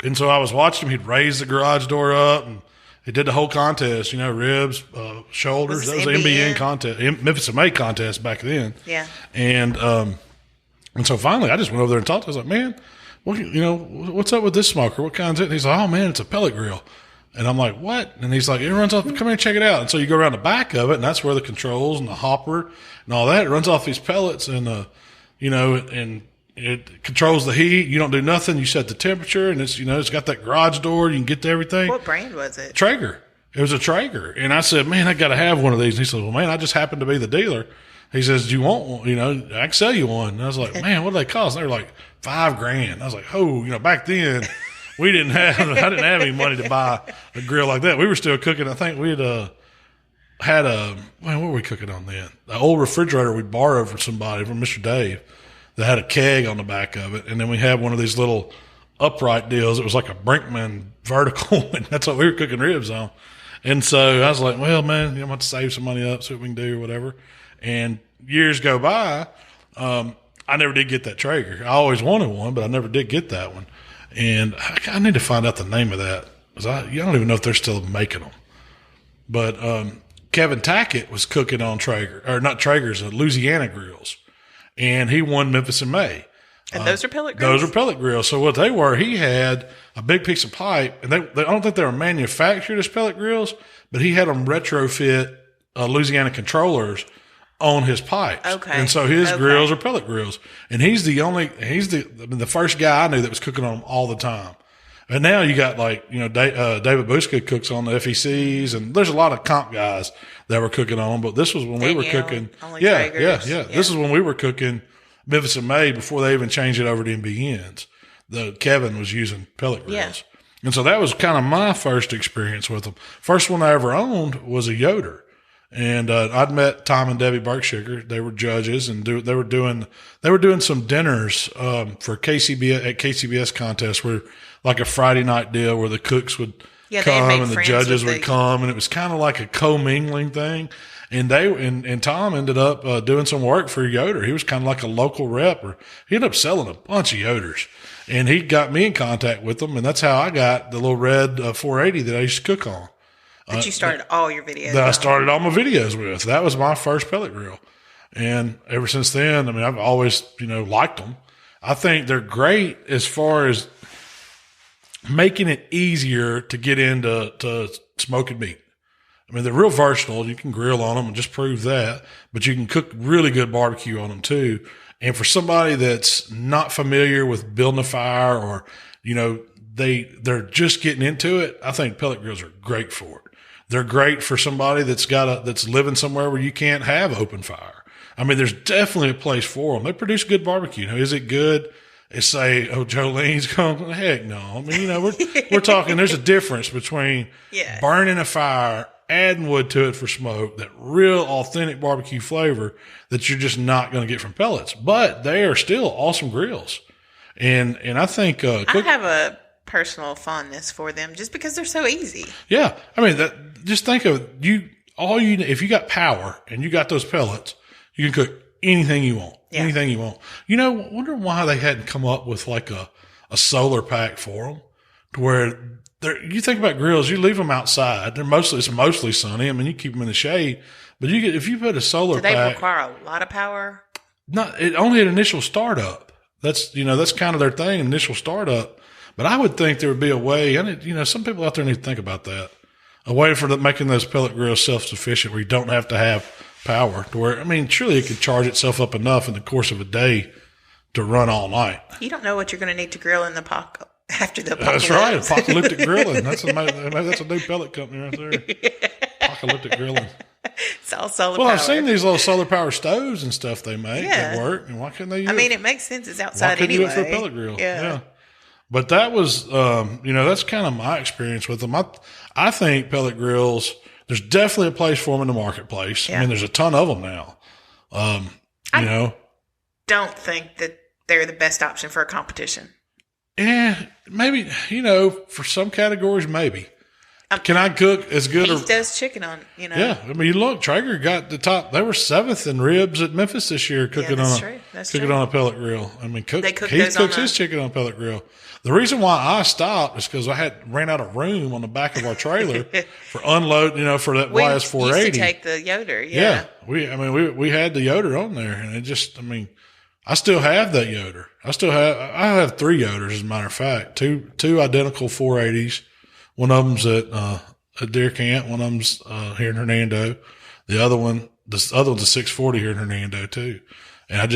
And so I was watching him. He'd raise the garage door up, and he did the whole contest, ribs, shoulders. That was an MBN contest, Memphis and May contest back then. Yeah. And so finally I just went over there and talked to him. I was like, man, what's up with this smoker? What kind is it? And he's like, oh man, it's a pellet grill. And I'm like, what? And he's like, it runs off, come here and check it out. And so you go around the back of it, and that's where the controls and the hopper and all that, it runs off these pellets, and, and it controls the heat. You don't do nothing. You set the temperature, and it's, it's got that garage door. You can get to everything. What brand was it? Traeger. It was a Traeger. And I said, man, I got to have one of these. And he said, well, man, I just happen to be the dealer. He says, do you want one? I can sell you one. And I was like, man, what do they cost? And they were like $5,000. I was like, oh, back then, I didn't have any money to buy a grill like that. We were still cooking. I think we had what were we cooking on then? The old refrigerator we borrowed from somebody, from Mr. Dave, that had a keg on the back of it. And then we had one of these little upright deals. It was like a Brinkman vertical, and that's what we were cooking ribs on. And so I was like, well, man, I'm going to have to save some money up, see what we can do or whatever. And years go by, I never did get that Traeger. I always wanted one, but I never did get that one. And I need to find out the name of that, because I don't even know if they're still making them. But Kevin Tackett was cooking on Traeger, or not Traeger's, Louisiana grills, and he won Memphis in May. And those are pellet grills? Those are pellet grills. So what they were, he had a big piece of pipe, and I don't think they were manufactured as pellet grills, but he had them retrofit Louisiana controllers on his pipes. Okay. And so his grills are pellet grills. And he's the first guy I knew that was cooking on them all the time. And now you got David Buska cooks on the FECs, and there's a lot of comp guys that were cooking on them, but this was when we were cooking. Yeah. This is when we were cooking Memphis and May before they even changed it over to MBNs. Kevin was using pellet grills. Yeah. And so that was kind of my first experience with them. First one I ever owned was a Yoder. And I'd met Tom and Debbie Berkshiger. They were judges, and they were doing some dinners for KCBS contests, where like a Friday night deal where the cooks would come and the judges would come, and it was kind of like a commingling thing. And and Tom ended up doing some work for Yoder. He was kind of like a local rep, or he ended up selling a bunch of Yoders, and he got me in contact with them, and that's how I got the little red 480 that I used to cook on. That you started all your videos That I started all my videos with. That was my first pellet grill. And ever since then, I've always, liked them. I think they're great as far as making it easier to get into smoking meat. They're real versatile. You can grill on them and just prove that, but you can cook really good barbecue on them too. And for somebody that's not familiar with building a fire, or, they're just getting into it, I think pellet grills are great for it. They're great for somebody that's living somewhere where you can't have open fire. There's definitely a place for them. They produce good barbecue. Is it good? It's say, Jolene's going, heck no. We're talking, there's a difference between burning a fire, adding wood to it for smoke, that real authentic barbecue flavor that you're just not going to get from pellets. But they are still awesome grills. And I think I have a personal fondness for them just because they're so easy. Yeah. I mean, just think of if you got power and you got those pellets, you can cook anything you want. Yeah. Anything you want. Wonder why they hadn't come up with like a solar pack for them to where you think about grills, you leave them outside. It's mostly sunny. I mean, you keep them in the shade, but if you put a solar pack. Do they require a lot of power? Only at initial startup. That's kind of their thing, initial startup. But I would think there would be a way, and some people out there need to think about that. A way for making those pellet grills self-sufficient where you don't have to have power to where, surely it could charge itself up enough in the course of a day to run all night. You don't know what you're going to need to grill in the after the apocalypse. That's right. Apocalyptic grilling. That's a new pellet company right there. Apocalyptic grilling. It's all solar powered. I've seen these little solar power stoves and stuff they make that work. And why couldn't they use it? It makes sense. It's outside anyway. Why couldn't you do it for a pellet grill? Yeah. But that was, that's kind of my experience with them. I think pellet grills, there's definitely a place for them in the marketplace. Yeah. There's a ton of them now. I don't think that they're the best option for a competition. Yeah, maybe, for some categories, maybe. Can I cook as good? He does chicken on, Yeah. Look, Traeger got the top. They were 7th in ribs at Memphis this year cooking on a pellet grill. He cooks his chicken on a pellet grill. The reason why I stopped is because I ran out of room on the back of our trailer for unload, for that YS480. We used to take the Yoder. Yeah. We had the Yoder on there, and it just, I still have that Yoder. I have 3 Yoders, as a matter of fact, two identical 480s. One of them's at Deer Camp. One of them's here in Hernando. The other one's a 640 here in Hernando too. And I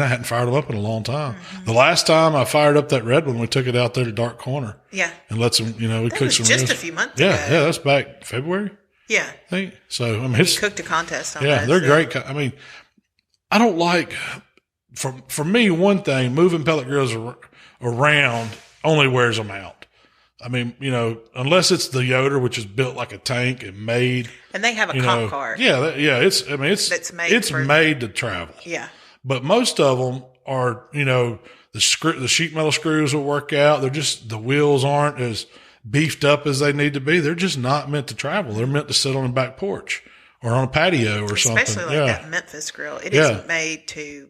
hadn't fired them up in a long time. Mm-hmm. The last time I fired up that red one, we took it out there to Dark Corner. Yeah. And let some, we cooked some just ribs. A few months ago. Yeah, that's back February. Yeah. I think. So, he cooked a contest on that. Yeah, they're great. I don't like, for me, one thing, moving pellet grills around only wears them out. Unless it's the Yoder, which is built like a tank and made. And they have a comp car. Yeah, it's made to travel. Yeah. But most of them are, the sheet metal screws will work out. They're just, the wheels aren't as beefed up as they need to be. They're just not meant to travel. They're meant to sit on the back porch or on a patio or something. Especially that Memphis grill. It isn't made to,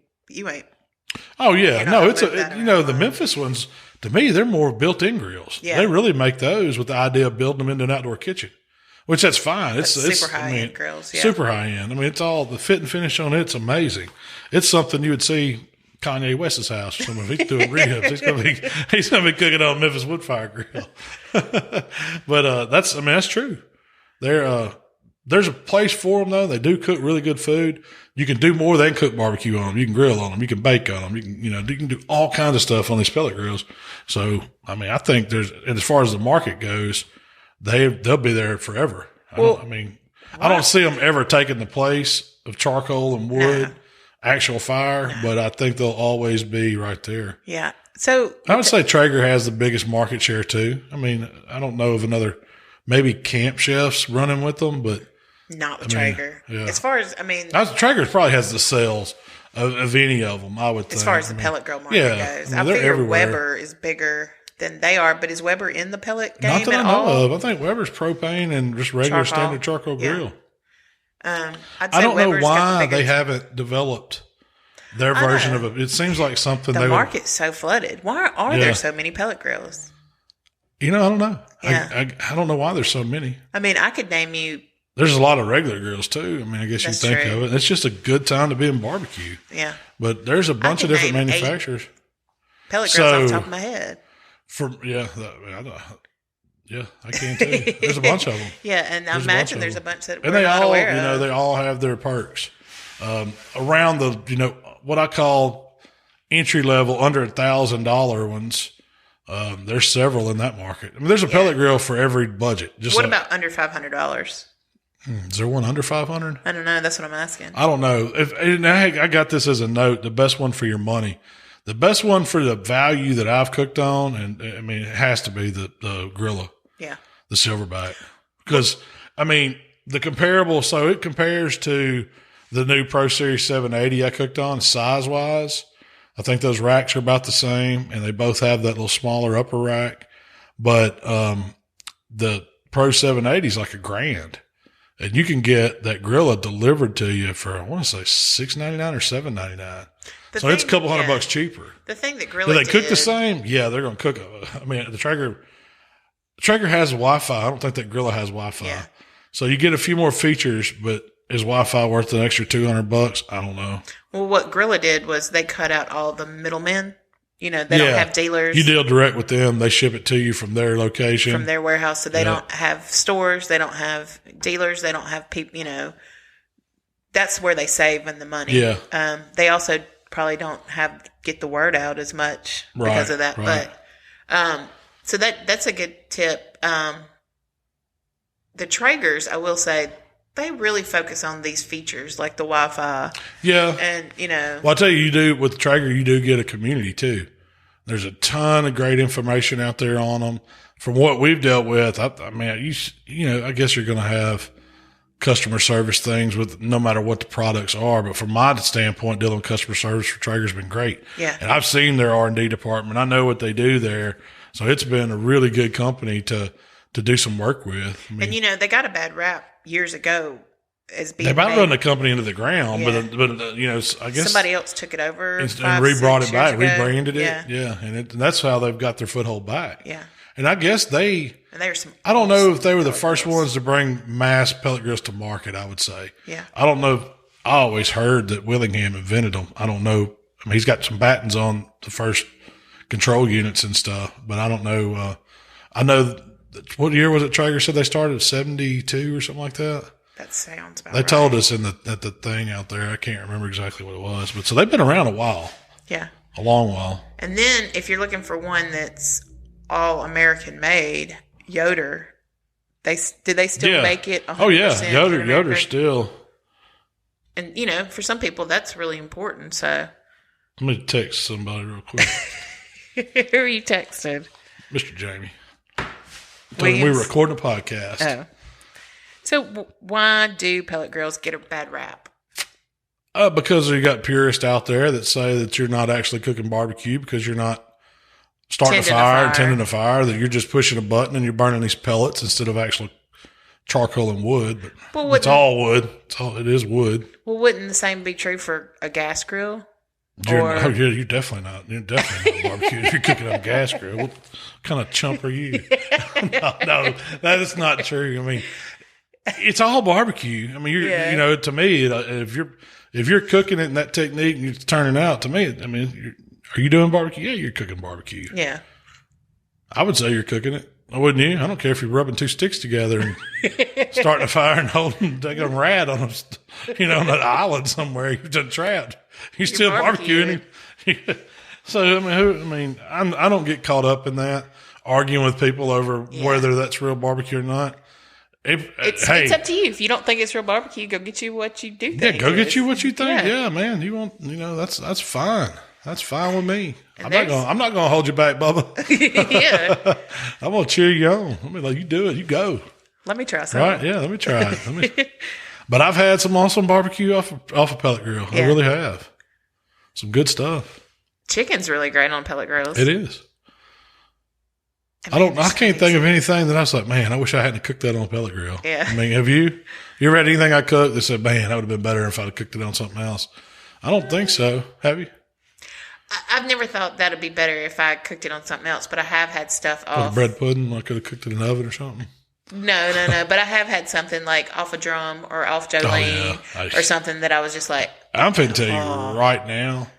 Oh yeah. No, the Memphis ones, to me, they're more built-in grills. Yeah. They really make those with the idea of building them into an outdoor kitchen, which that's fine. It's super high-end grills. Yeah. Super high-end. It's all the fit and finish on it's amazing. It's something you would see Kanye West's house or something. He's doing ribs. He's gonna be cooking on Memphis wood fire grill. But that's true. There's a place for them though. They do cook really good food. You can do more than cook barbecue on them. You can grill on them. You can bake on them. You can do all kinds of stuff on these pellet grills. So, I think and as far as the market goes, they'll be there forever. I don't see them ever taking the place of charcoal and wood, actual fire, but I think they'll always be right there. Yeah. So I would say Traeger has the biggest market share too. I don't know of another, maybe Camp Chefs running with them, but not with Traeger. Yeah. As far as, Traeger probably has the sales of any of them, I would think. As far as the pellet grill market goes. I figure everywhere. Weber is bigger than they are, but is Weber in the pellet game Not that at I know all? of. I think Weber's propane and just regular standard charcoal grill. I'd say I don't Weber's know why they haven't developed their version of it. It seems like something the market's so flooded. Why are there so many pellet grills? I don't know. Yeah. I don't know why there's so many. I could name you. There's a lot of regular grills too. I guess you think of it. It's just a good time to be in barbecue. Yeah. But there's a bunch of different manufacturers. Pellet grills off the top of my head. I can too. There's a bunch of them. Yeah, and I imagine there's a bunch that we're not aware of. They all have their perks. Around the, what I call entry level, under $1,000 ones. There's several in that market. There's a pellet grill for every budget. What about under $500? Is there one under 500? I don't know. That's what I'm asking. I don't know. I got this as a note. The best one for your money, the best one for the value that I've cooked on, and it has to be the Grilla. Yeah. The Silverback, because the comparable. So it compares to the new Pro Series 780 I cooked on size wise. I think those racks are about the same, and they both have that little smaller upper rack. But the Pro 780 is like $1,000, and you can get that Grilla delivered to you for, I want to say $6.99 or $7.99. So it's a couple $100 cheaper. The thing that Grilla do they cook the same? Yeah, they're going to cook. I mean, the Traeger has Wi-Fi. I don't think that Grilla has Wi-Fi. Yeah. So you get a few more features, but is Wi-Fi worth an extra $200? I don't know. Well, what Grilla did was they cut out all the middlemen. You know, they don't have dealers. You deal direct with them. They ship it to you from their location. From their warehouse. So they don't have stores. They don't have dealers. They don't have people, you know. That's where they save in the money. Yeah. They also probably don't get the word out as much because of that. Right. But so that's a good tip. The Traegers, I will say, they really focus on these features like the Wi-Fi. Yeah. And, you know. Well, I'll tell you, with Traeger, you do get a community too. There's a ton of great information out there on them. From what we've dealt with, I mean, you know, I guess you're going to have customer service things with no matter what the products are. But from my standpoint, dealing with customer service for Traeger's been great. Yeah. And I've seen their R&D department. I know what they do there. So it's been a really good company to do some work with. I mean, and, you know, they got a bad rap years ago as being. They about run the company into the ground, but you know, I guess somebody else took it over and rebrought it back, rebranded it. Yeah. Yeah. And that's how they've got their foothold back. Yeah. And I guess they were some. I don't know if they were the first ones to bring mass pellet grills to market, I would say. Yeah. I don't know. I always heard that Willingham invented them. I don't know. I mean, he's got some patents on the first control units and stuff, but I don't know. I know. What year was it Traeger said they started? 72 or something like that? That sounds about right. They told us at the thing out there. I can't remember exactly what it was. But so they've been around a while. Yeah. A long while. And then if you're looking for one that's all American made, Yoder, did they still make it 100% Oh, yeah. Yoder's still. And, you know, for some people, that's really important. So. Let me text somebody real quick. Who are you texting? Mr. Jamie. We were recording a podcast. Oh. So why do pellet grills get a bad rap? Because you got purists out there that say that you're not actually cooking barbecue because you're not starting a fire and tending a fire, that you're just pushing a button and you're burning these pellets instead of actually charcoal and wood. But it's all wood. It is wood. Well, wouldn't the same be true for a gas grill? You're definitely not. You're definitely not barbecue. You're cooking on a gas grill. What kind of chump are you? No, that is not true. I mean, it's all barbecue. I mean, you know, to me, if you're cooking it in that technique and it's turning out, to me, I mean, are you doing barbecue? Yeah, you're cooking barbecue. Yeah. I would say you're cooking it. Wouldn't you? I don't care if you're rubbing two sticks together and starting a fire and holding a rat on them, you know, on an island somewhere you've done trapped. You're still barbecuing. So, I mean, I don't get caught up in that, arguing with people over whether that's real barbecue or not. It's up to you. If you don't think it's real barbecue, go get you what you do think. Yeah, go get you what you think. Yeah, man. You want, you know, that's fine. That's fine with me. I'm not gonna hold you back, Bubba. Yeah. I'm gonna cheer you on. I mean, like, you do it, you go. Let me try something. Right? Yeah, let me try it. But I've had some awesome barbecue off a pellet grill. Yeah. I really have. Some good stuff. Chicken's really great on pellet grills. It is. I can't think of anything that I was like, man, I wish I hadn't cooked that on a pellet grill. Yeah. I mean, have you ever had anything I cooked that said, man, that would have been better if I'd have cooked it on something else? I don't think so. Have you? I've never thought that would be better if I cooked it on something else, but I have had stuff off. Bread pudding? I could have cooked it in an oven or something. No. But I have had something like off a drum or off Jolene or something that I was just like. I'm going to tell you right now,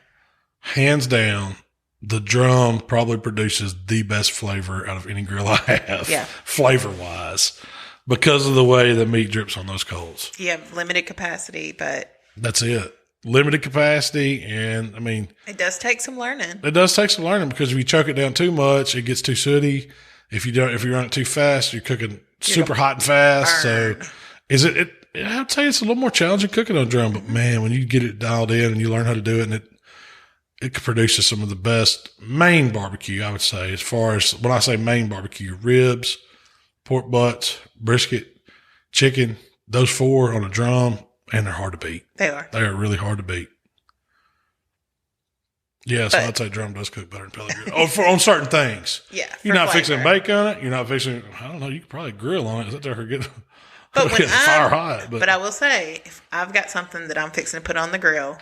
hands down, the drum probably produces the best flavor out of any grill I have. Yeah. Flavor-wise. Because of the way the meat drips on those coals. You have limited capacity, but. That's it. Limited capacity, and I mean, it does take some learning. It does take some learning because if you choke it down too much, it gets too sooty. If you run it too fast, you're cooking super hot and fast. Burn. So, I'd say it's a little more challenging cooking on drum. But man, when you get it dialed in and you learn how to do it, and it produces some of the best main barbecue, I would say. As far as when I say main barbecue, ribs, pork butts, brisket, chicken, those four on a drum. And they're hard to beat. They are. They are really hard to beat. Yeah, so I'd say drum does cook better than pellet grill. On certain things. Yeah. You're not fixing to bake on it. You're not fixing, I don't know, you could probably grill on it. Is that there get fire hot? But I will say, if I've got something that I'm fixing to put on the grill,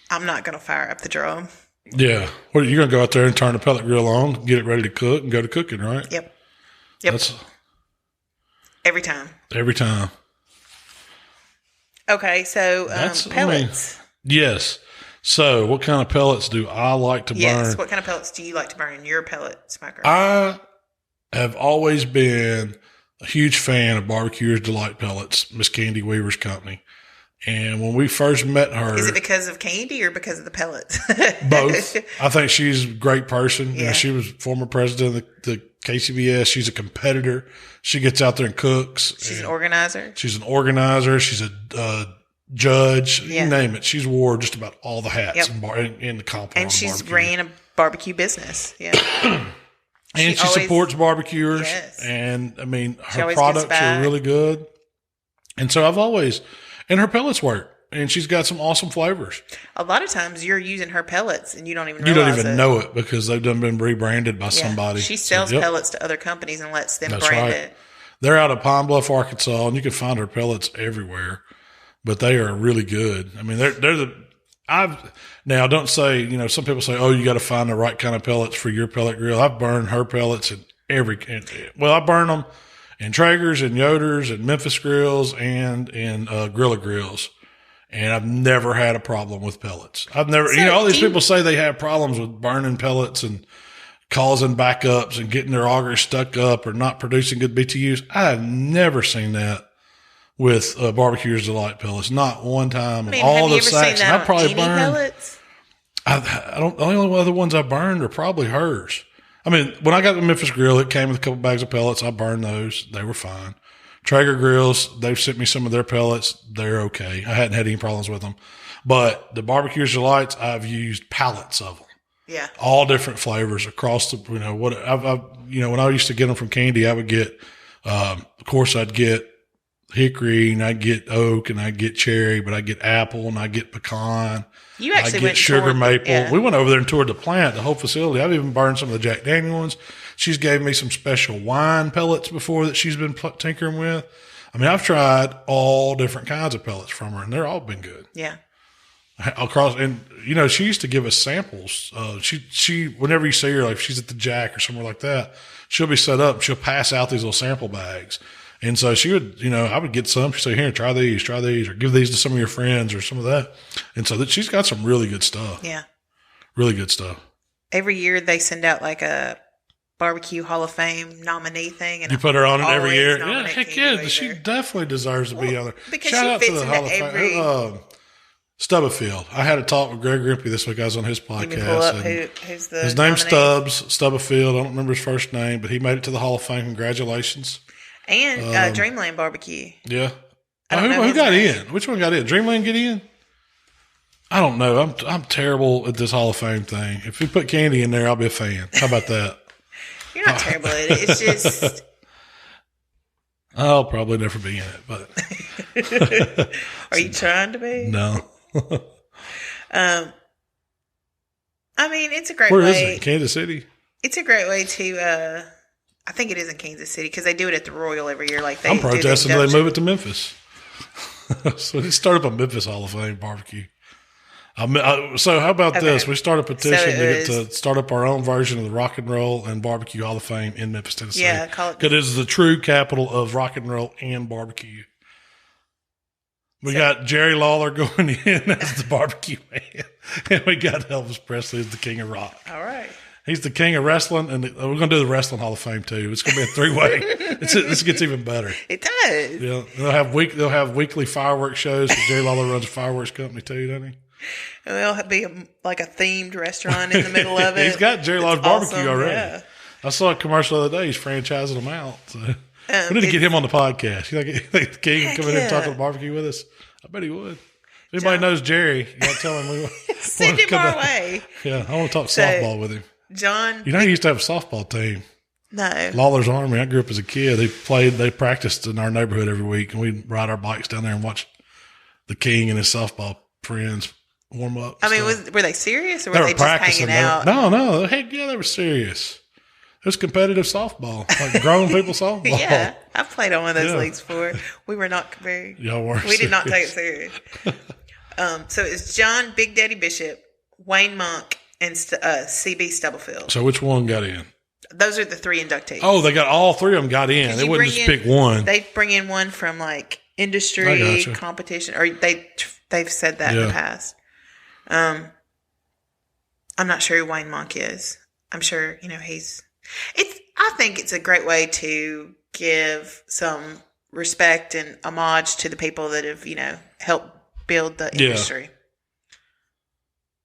I'm not going to fire up the drum. Yeah. Well, you're going to go out there and turn the pellet grill on, get it ready to cook, and go to cooking, right? Yep. That's every time. Every time. Okay, so pellets. Yes. So, what kind of pellets do I like to burn? Yes, what kind of pellets do you like to burn in your pellet smoker? I have always been a huge fan of Barbecuer's Delight Pellets, Miss Candy Weaver's company. And when we first met her... Is it because of Candy or because of the pellets? Both. I think she's a great person. Yeah. You know, she was former president of the KCBS. She's a competitor. She gets out there and cooks. She's an organizer. She's an organizer. She's a judge. Yeah. You name it. She's wore just about all the hats in the compound. And she's ran a barbecue business. Yeah. And she supports barbecuers. Yes. And, I mean, her products are really good. And so and her pellets work. And she's got some awesome flavors. A lot of times you're using her pellets and you don't even know it because they've been rebranded by somebody. She sells pellets to other companies and lets them brand it. They're out of Pine Bluff, Arkansas, and you can find her pellets everywhere. But they are really good. I mean, now don't say, you know, some people say, oh, you got to find the right kind of pellets for your pellet grill. I've burned her pellets I burn them in Traeger's and Yoder's and Memphis grills and in Grilla grills. And I've never had a problem with pellets. All these people say they have problems with burning pellets and causing backups and getting their augers stuck up or not producing good BTUs. I have never seen that with Barbecuer's Delight pellets. Not one time. I mean, all the sacks. I probably burned pellets. The only other ones I burned are probably hers. I mean, when I got the Memphis grill, it came with a couple bags of pellets. I burned those. They were fine. Traeger grills, they've sent me some of their pellets. They're okay. I hadn't had any problems with them. But the Barbecuer's Delights, I've used pallets of them. Yeah. All different flavors across the, when I used to get them from Candy, I would get, of course I'd get hickory and I'd get oak and I'd get cherry, but I'd get apple and I'd get pecan. You actually I'd get sugar maple. We went over there and toured the plant, the whole facility. I've even burned some of the Jack Daniel ones. She's gave me some special wine pellets before that she's been tinkering with. I mean, I've tried all different kinds of pellets from her and they're all been good. Yeah. She used to give us samples. She, whenever you see her, like if she's at the Jack or somewhere like that, she'll be set up. She'll pass out these little sample bags. And so she would, I would get some. She'd say, here, try these, or give these to some of your friends or some of that. And so she's got some really good stuff. Yeah. Really good stuff. Every year they send out like a Barbecue Hall of Fame nominee thing. And you put her on it every year. Yeah, heck yeah. She definitely deserves to be on there. Because Shout out she to the Hall of Fame. Stubbefield. I had a talk with Greg Rimpey this week. I was on his podcast. Pull up who's the his name's Stubbefield. I don't remember his first name, but he made it to the Hall of Fame. Congratulations. And Dreamland Barbecue. Yeah. Who got in? Which one got in? Dreamland get in? I don't know. I'm terrible at this Hall of Fame thing. If you put Candy in there, I'll be a fan. How about that? You're not terrible at it. It's just... I'll probably never be in it, but... Are you trying to be? No. I mean, it's a great way. Where is it? Kansas City? It's a great way to... I think it is in Kansas City because they do it at the Royal every year. Like I'm protesting until they move it to Memphis. So they start up a Memphis Hall of Fame barbecue. So how about this? We start a petition to start up our own version of the Rock and Roll and Barbecue Hall of Fame in Memphis, Tennessee. Yeah, call it. Because it is the true capital of rock and roll and barbecue. We got Jerry Lawler going in as the barbecue man, and we got Elvis Presley as the king of rock. All right. He's the king of wrestling, and we're going to do the Wrestling Hall of Fame too. It's going to be a three-way. This gets even better. It does. Yeah, they'll have weekly fireworks shows. Jerry Lawler runs a fireworks company too, doesn't he? And there'll be like a themed restaurant in the middle of it. He's got Jerry Lawler's barbecue awesome, already. Yeah. I saw a commercial the other day. He's franchising them out. So we need to get him on the podcast. You think the king can come in here and talk about barbecue with us? I bet he would. If anybody knows Jerry, you got to tell him we want send him our way. Yeah, I want to talk softball with him. John, he used to have a softball team. No. Lawler's Army. I grew up as a kid. They practiced in our neighborhood every week, and we'd ride our bikes down there and watch the king and his softball friends warm up. I mean, were they serious or they were they just hanging out? No. Heck yeah, they were serious. It was competitive softball, like grown people softball. Yeah, I've played on one of those leagues before. We were not very. Y'all weren't. We did not take it serious. So it's John Big Daddy Bishop, Wayne Monk, and CB Stubblefield. So which one got in? Those are the 3 inductees. Oh, they got all 3 of them got in. They wouldn't just pick one. They bring in one from like industry competition, or they've said that in the past. I'm not sure who Wayne Monk is. I'm sure I think it's a great way to give some respect and homage to the people that have helped build the industry.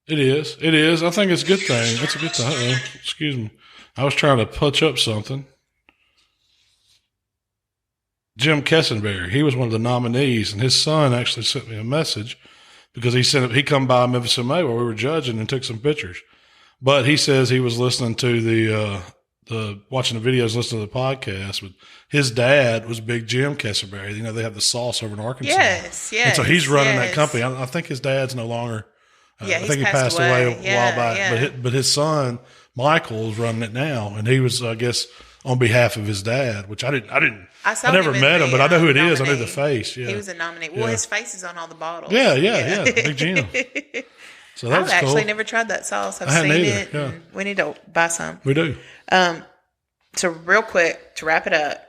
It is. I think it's a good thing. It's a good thing. Excuse me. I was trying to punch up something. Jim Kessenberry, he was one of the nominees, and his son actually sent me a message because he come by Memphis MA where we were judging and took some pictures. But he says he was listening to the watching the videos, listening to the podcast. But his dad was big Jim Kessenberry. They have the sauce over in Arkansas. Yes. And so he's running that company. I think his dad's no longer. I think he passed away a while back. Yeah. But his son Michael is running it now, and he was, I guess, on behalf of his dad, which I never met him, but I know who it is. I knew the face. Yeah, he was a nominee. Well, his face is on all the bottles. Yeah. Big Jim. So that's I've actually cool. never tried that sauce. I've seen it. Yeah. We need to buy some. We do. So real quick to wrap it up,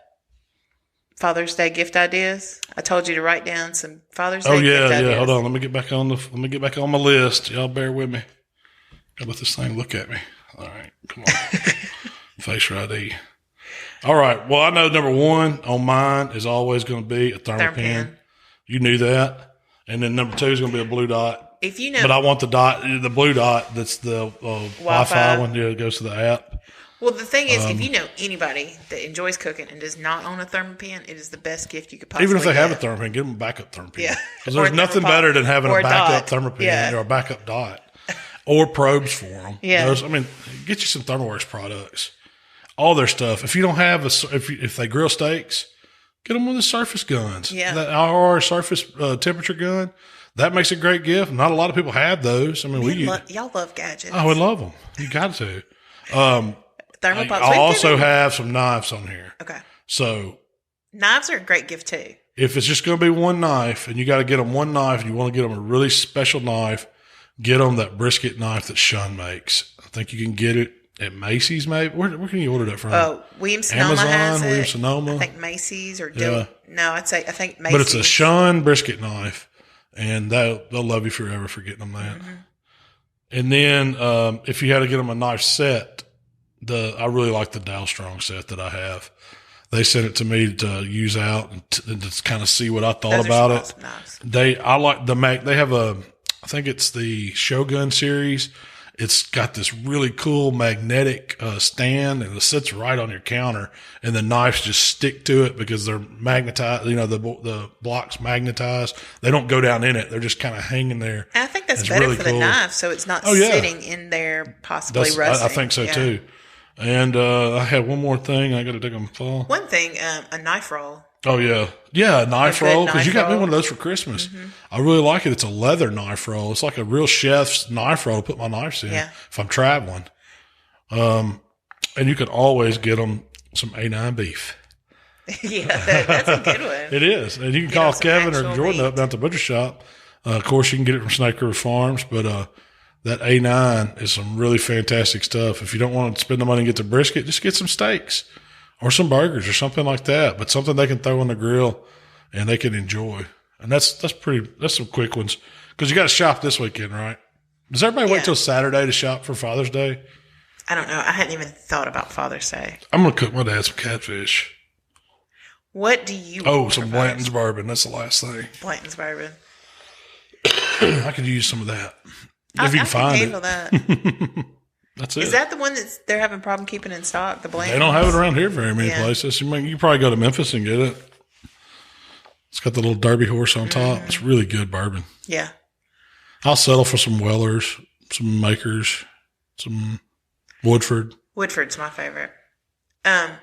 Father's Day gift ideas. I told you to write down some Father's Day gift ideas. Yeah. Hold on. Let me get back on my list. Y'all bear with me. How about this thing? Look at me. All right. Come on. Facial ID. All right. Well, I know number 1 on mine is always going to be a thermopan. You knew that. And then number 2 is going to be a blue dot. If you know, but I want the blue dot. That's the Wi-Fi one. Yeah, it goes to the app. Well, the thing is, if you know anybody that enjoys cooking and does not own a thermopan, it is the best gift you could possibly Even if they get. have a thermopan, give them a backup thermopan. Yeah. Because there's nothing better than having a backup thermopan or a backup dot. Or probes for them. Yeah. Get you some ThermoWorks products. All their stuff. If you don't have if they grill steaks, get them with the surface guns. Yeah. Or surface temperature gun. That makes a great gift. Not a lot of people have those. Y'all love gadgets. I would love them. You got to. Thermopops. I also have some knives on here. Okay. So knives are a great gift too. If it's just going to be one knife, and you got to get them one knife, and you want to get them a really special knife, get them that brisket knife that Sean makes. I think you can get it at Macy's, maybe. Where can you order that from? Williams-Sonoma has it. Williams-Sonoma. I think Macy's or no, I think Macy's. But it's a Sean brisket knife, and they'll love you forever for getting them that. Mm-hmm. And then if you had to get them a knife set, I really like the Dow Strong set that I have. They sent it to me to use out and to kind of see what I thought about it. Awesome. I like the Mac. They have I think it's the Shogun series. It's got this really cool magnetic stand, and it sits right on your counter, and the knives just stick to it because they're magnetized. The block's magnetized. They don't go down in it. They're just kind of hanging there. And I think that's better really for the knife, so it's not sitting in there possibly rusting. I think so too. And I had one more thing. I got to dig on the phone. One thing, a knife roll. Oh, yeah. Yeah, a knife roll. Because you got me one of those for Christmas. Mm-hmm. I really like it. It's a leather knife roll. It's like a real chef's knife roll to put my knives in if I'm traveling. And you can always get them some A9 beef. That's a good one. It is. And you can call Kevin or Jordan up down at the butcher shop. Of course, you can get it from Snake River Farms, but that A9 is some really fantastic stuff. If you don't want to spend the money and get the brisket, just get some steaks or some burgers or something like that, but something they can throw on the grill and they can enjoy. And that's some quick ones because you got to shop this weekend, right? Does everybody wait till Saturday to shop for Father's Day? I don't know. I hadn't even thought about Father's Day. I'm going to cook my dad some catfish. What do you want? Some Blanton's bourbon. That's the last thing. Blanton's bourbon. I could use some of that. If you can find it. That. That's it. Is that the one that they're having a problem keeping in stock? The Blanton's? They don't have it around here very many places. You can probably go to Memphis and get it. It's got the little Derby horse on top. It's really good bourbon. Yeah. I'll settle for some Wellers, some Makers, some Woodford. Woodford's my favorite. That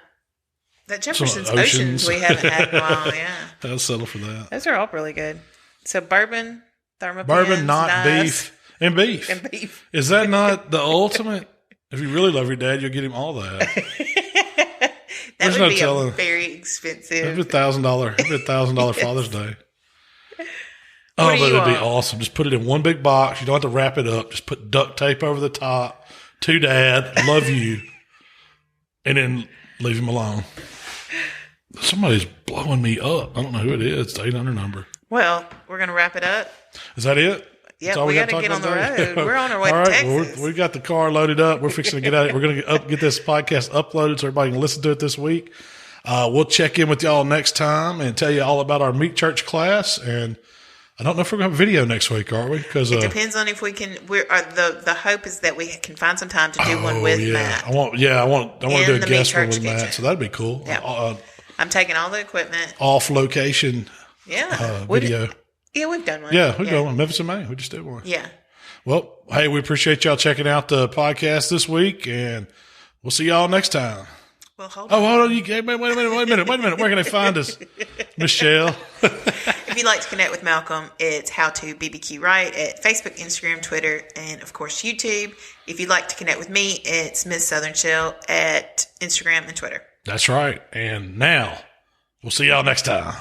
Jefferson's Oceans we haven't had in a while. Yeah. I'll settle for that. Those are all really good. So bourbon, thermopans, bourbon, not knives. beef. And beef. And beef. Is that not the ultimate? If you really love your dad, you'll get him all that. That would be a very expensive. That'd be $1,000 Father's Day. Oh, but it'd be awesome. Just put it in one big box. You don't have to wrap it up. Just put duct tape over the top. To Dad, love you. And then leave him alone. Somebody's blowing me up. I don't know who it is. It's the 800 number. Well, we're going to wrap it up. Is that it? Yeah, we got to get on the road. We're on our way to Texas. Well, we got the car loaded up. We're fixing to get out. We're going to get this podcast uploaded so everybody can listen to it this week. We'll check in with y'all next time and tell you all about our Meat Church class. And I don't know if we're going to have video next week, are we? Because it depends on if we can. The hope is that we can find some time to do one with Matt. I want to do a guest one with Matt, so that'd be cool. Yeah. I'm taking all the equipment off location. Yeah, video. Yeah, we've done one. Yeah, we've done one. Memphis and May. We just did one. Yeah. Well, hey, we appreciate y'all checking out the podcast this week, and we'll see y'all next time. Well, hold on. Wait a minute. Where can they find us, Michelle? If you'd like to connect with Malcom, it's HowToBBQRight at Facebook, Instagram, Twitter, and of course YouTube. If you'd like to connect with me, it's Miss Southern Shell at Instagram and Twitter. That's right. And now we'll see y'all next time.